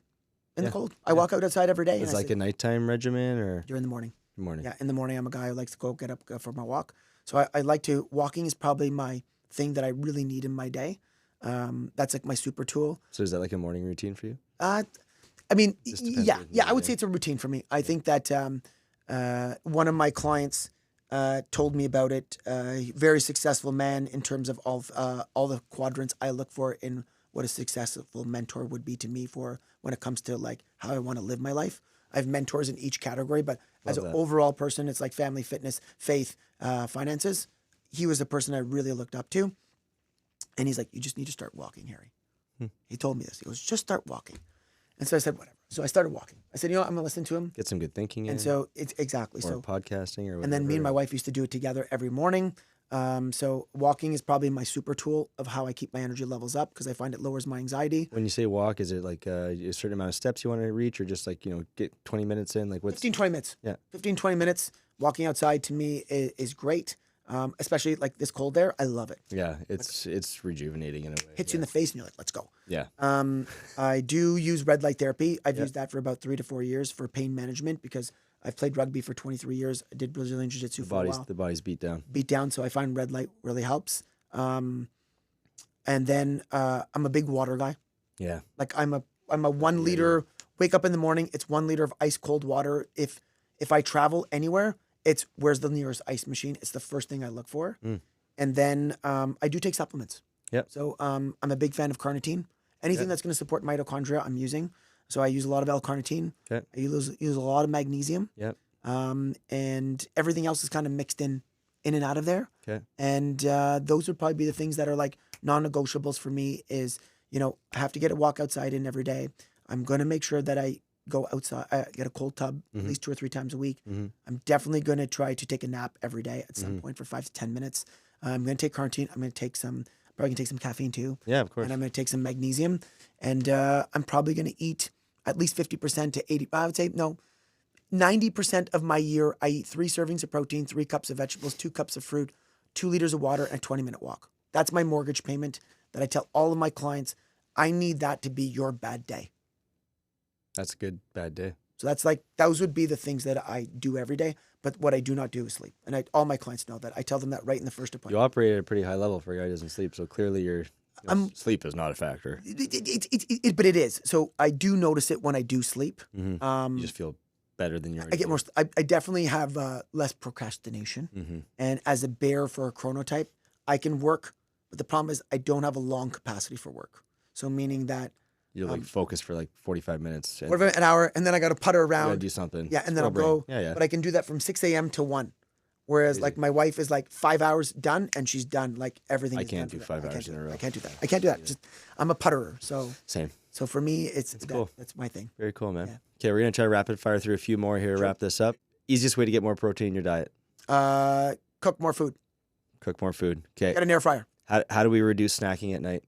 in the cold. I walk outside every day. It's like a nighttime regimen or? During the morning. Morning. Yeah, in the morning, I'm a guy who likes to get up, go for my walk. So I like to, walking is probably my thing that I really need in my day. That's like my super tool. So is that like a morning routine for you? I mean, yeah, I would say it's a routine for me. I think that one of my clients told me about it. Very successful man in terms of all the quadrants I look for in what a successful mentor would be to me for when it comes to like how I want to live my life. I have mentors in each category, but as an overall person, it's like family, fitness, faith, finances. He was a person I really looked up to. And he's like, you just need to start walking, Harry. He told me this. He goes, just start walking. And so I said, whatever. So I started walking. I said, you know what? I'm going to listen to him. Get some good thinking in. And so it's exactly. Or podcasting or whatever. And then me and my wife used to do it together every morning. So walking is probably my super tool of how I keep my energy levels up because I find it lowers my anxiety. When you say walk, is it like a certain amount of steps you want to reach or just like, get 20 minutes in? Like what's 15, 20 minutes. Yeah. 15, 20 minutes. Walking outside to me is great. Especially like this cold air. I love it. Yeah. It's rejuvenating in a way. Hits you in the face and you're like, let's go. Yeah. I do use red light therapy. I've used that for about 3 to 4 years for pain management because I've played rugby for 23 years. I did Brazilian Jiu-Jitsu for a while. The body's beat down. So I find red light really helps. And then I'm a big water guy. Yeah. Like I'm a 1 liter, wake up in the morning, it's 1 liter of ice cold water. If I travel anywhere, it's where's the nearest ice machine. It's the first thing I look for. And then I do take supplements. Yep. So I'm a big fan of carnitine. Anything that's going to support mitochondria, I'm using. So I use a lot of L-carnitine. Okay. I use a lot of magnesium. Yep. And everything else is kind of mixed in and out of there. Okay. And those would probably be the things that are like non-negotiables for me is, I have to get a walk outside in every day. I'm going to make sure that I go outside, get a cold tub at least 2 or 3 times a week. I'm definitely going to try to take a nap every day at some point for 5 to 10 minutes. I'm going to take carnitine. I'm going to take some caffeine too. Yeah, of course. And I'm going to take some magnesium. And I'm probably going to eat at least 50% to 80. I would say, no, 90% of my year, I eat 3 servings of protein, 3 cups of vegetables, 2 cups of fruit, 2 liters of water, and a 20-minute walk. That's my mortgage payment that I tell all of my clients. I need that to be your bad day. That's a good bad day. So that's like, those would be the things that I do every day. But what I do not do is sleep. And all my clients know that. I tell them that right in the first appointment. You operate at a pretty high level for a guy who doesn't sleep. So clearly sleep is not a factor. But it is. So I do notice it when I do sleep. You just feel better than you I already get do. more. I definitely have less procrastination. Mm-hmm. And as a bear for a chronotype, I can work. But the problem is I don't have a long capacity for work. So meaning that You're like focused for like 45 minutes. And an hour, and then I got to putter you gotta around. do something. Yeah, and then I'll Squirrel go. brain. Yeah, yeah. But I can do that from 6 a.m. to 1. Whereas like my wife is like 5 hours done and she's done. Like everything I is done. can't do 5 hours in a row. I can't do that. I can't do that. Just I'm a putterer. Same. So for me, it's cool. That's my thing. Very cool, man. Yeah. Okay, we're gonna try rapid fire through a few more here to wrap this up. Easiest way to get more protein in your diet? Cook more food. Cook more food. Okay. Get an air fryer. How do we reduce snacking at night?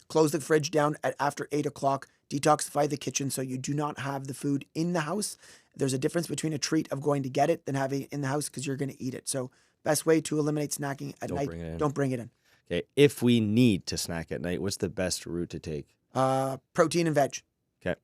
Close the fridge down at after 8 o'clock. Detoxify the kitchen so you do not have the food in the house. There's a difference between a treat of going to get it than having it in the house because you're going to eat it. So best way to eliminate snacking at night, don't bring it in. Okay. If we need to snack at night, what's the best route to take? Protein and veg. Okay.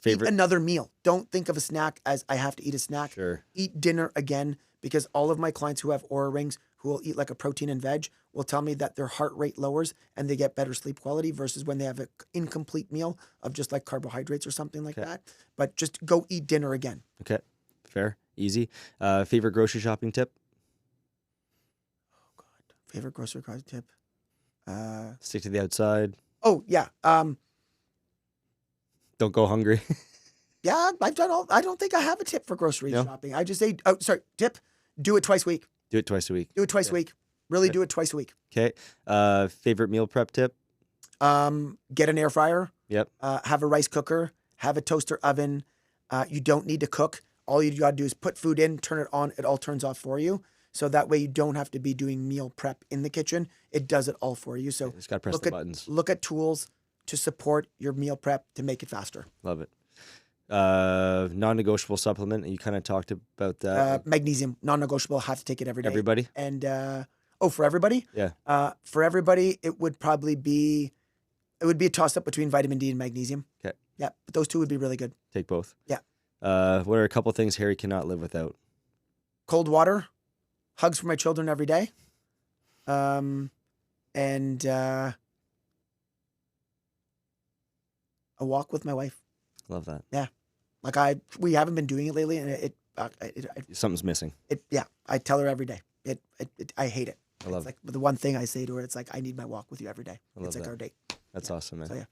Eat another meal. Don't think of a snack as I have to eat a snack. Sure. Eat dinner again, because all of my clients who have Oura rings who will eat like a protein and veg will tell me that their heart rate lowers and they get better sleep quality versus when they have an incomplete meal of just like carbohydrates or something like that. But just go eat dinner again. Okay. Fair. Easy. Favorite grocery shopping tip? Oh God. Favorite grocery tip? Stick to the outside. Oh yeah. Don't go hungry. Yeah, I've done all. I don't think I have a tip for grocery No? shopping. I just say, tip. Do it twice a week. Do it twice a week. Do it twice a week. Really do it twice a week. Okay. Favorite meal prep tip? Get an air fryer. Yep. Have a rice cooker. Have a toaster oven. You don't need to cook. All you got to do is put food in, turn it on. It all turns off for you. So that way you don't have to be doing meal prep in the kitchen. It does it all for you. So Just got to press the buttons. Look at tools to support your meal prep to make it faster. Love it. Non-negotiable supplement. You kind of talked about that. Magnesium, non-negotiable. Have to take it every day. Everybody? And for everybody? Yeah. For everybody, it would be a toss-up between vitamin D and magnesium. Okay. Yeah, but those two would be really good. Take both. Yeah. What are a couple things Harry cannot live without? Cold water, hugs for my children every day, and a walk with my wife. Love that. Yeah, like we haven't been doing it lately, and Something's missing. I tell her every day. I hate it. I love it's like the one thing I say to her. It's like I need my walk with you every day. It's like that. our date. That's awesome, man. So yeah.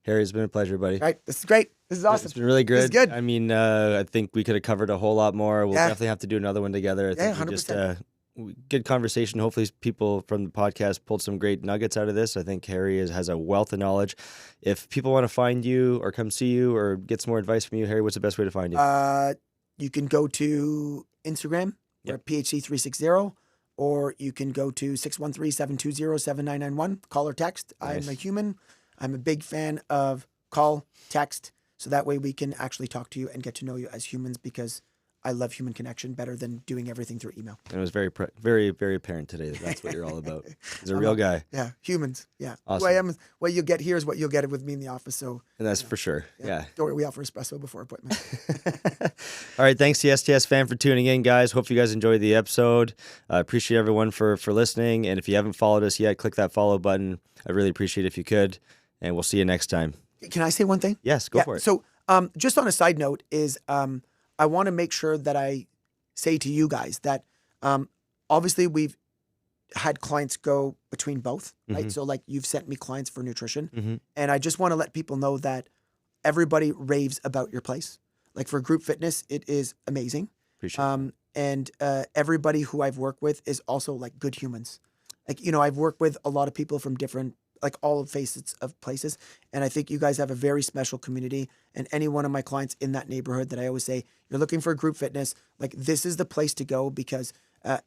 Harry, it's been a pleasure, buddy. All right, this is great. This is awesome. It's been really good. This is good. I mean, I think we could have covered a whole lot more. We'll definitely have to do another one together. I think 100%. Good conversation. Hopefully people from the podcast pulled some great nuggets out of this. I think Harry has a wealth of knowledge. If people want to find you or come see you or get some more advice from you, Harry, what's the best way to find you? You can go to Instagram. We're at PHC360. Or you can go to 613-720-7991. Call or text. Nice. I'm a human. I'm a big fan of call, text, so that way we can actually talk to you and get to know you as humans, because I love human connection better than doing everything through email. And it was very, very, very apparent today that that's what you're all about. He's a real guy. Yeah, humans. Yeah. Awesome. Who I am, what you'll get here is what you'll get with me in the office. So, And that's for sure. Yeah. Don't worry, we offer espresso before appointment. All right. Thanks, CSTS fan, for tuning in, guys. Hope you guys enjoyed the episode. I appreciate everyone for listening. And if you haven't followed us yet, click that follow button. I'd really appreciate it if you could. And we'll see you next time. Can I say one thing? Yes, go for it. So just on a side note is I want to make sure that I say to you guys that obviously we've had clients go between both, right? Mm-hmm. So like you've sent me clients for nutrition, Mm-hmm. and I just want to let people know that everybody raves about your place. Like for group fitness, it is amazing. Appreciate it. And everybody who I've worked with is also like good humans. Like, you know, I've worked with a lot of people from different, like all facets of places. And I think you guys have a very special community. And any one of my clients in that neighborhood that I always say, you're looking for group fitness, like this is the place to go, because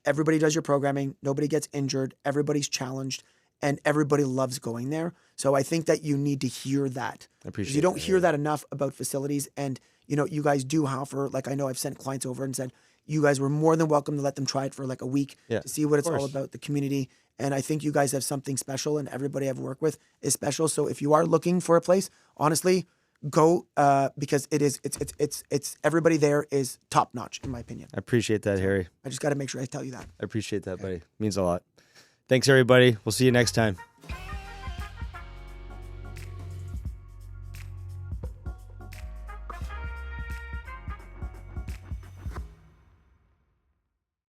everybody does your programming. Nobody gets injured. Everybody's challenged and everybody loves going there. So I think that you need to hear that. I appreciate You don't that, hear yeah. that enough about facilities. And, you know, you guys do offer, like I know I've sent clients over and said, you guys were more than welcome to let them try it for like a week to see what it's all course. about, the community. And I think you guys have something special, and everybody I've worked with is special. So if you are looking for a place, honestly, go because it's everybody there is top notch in my opinion. I appreciate that, Harry. I just got to make sure I tell you that. I appreciate that, buddy. Means a lot. Thanks, everybody. We'll see you next time.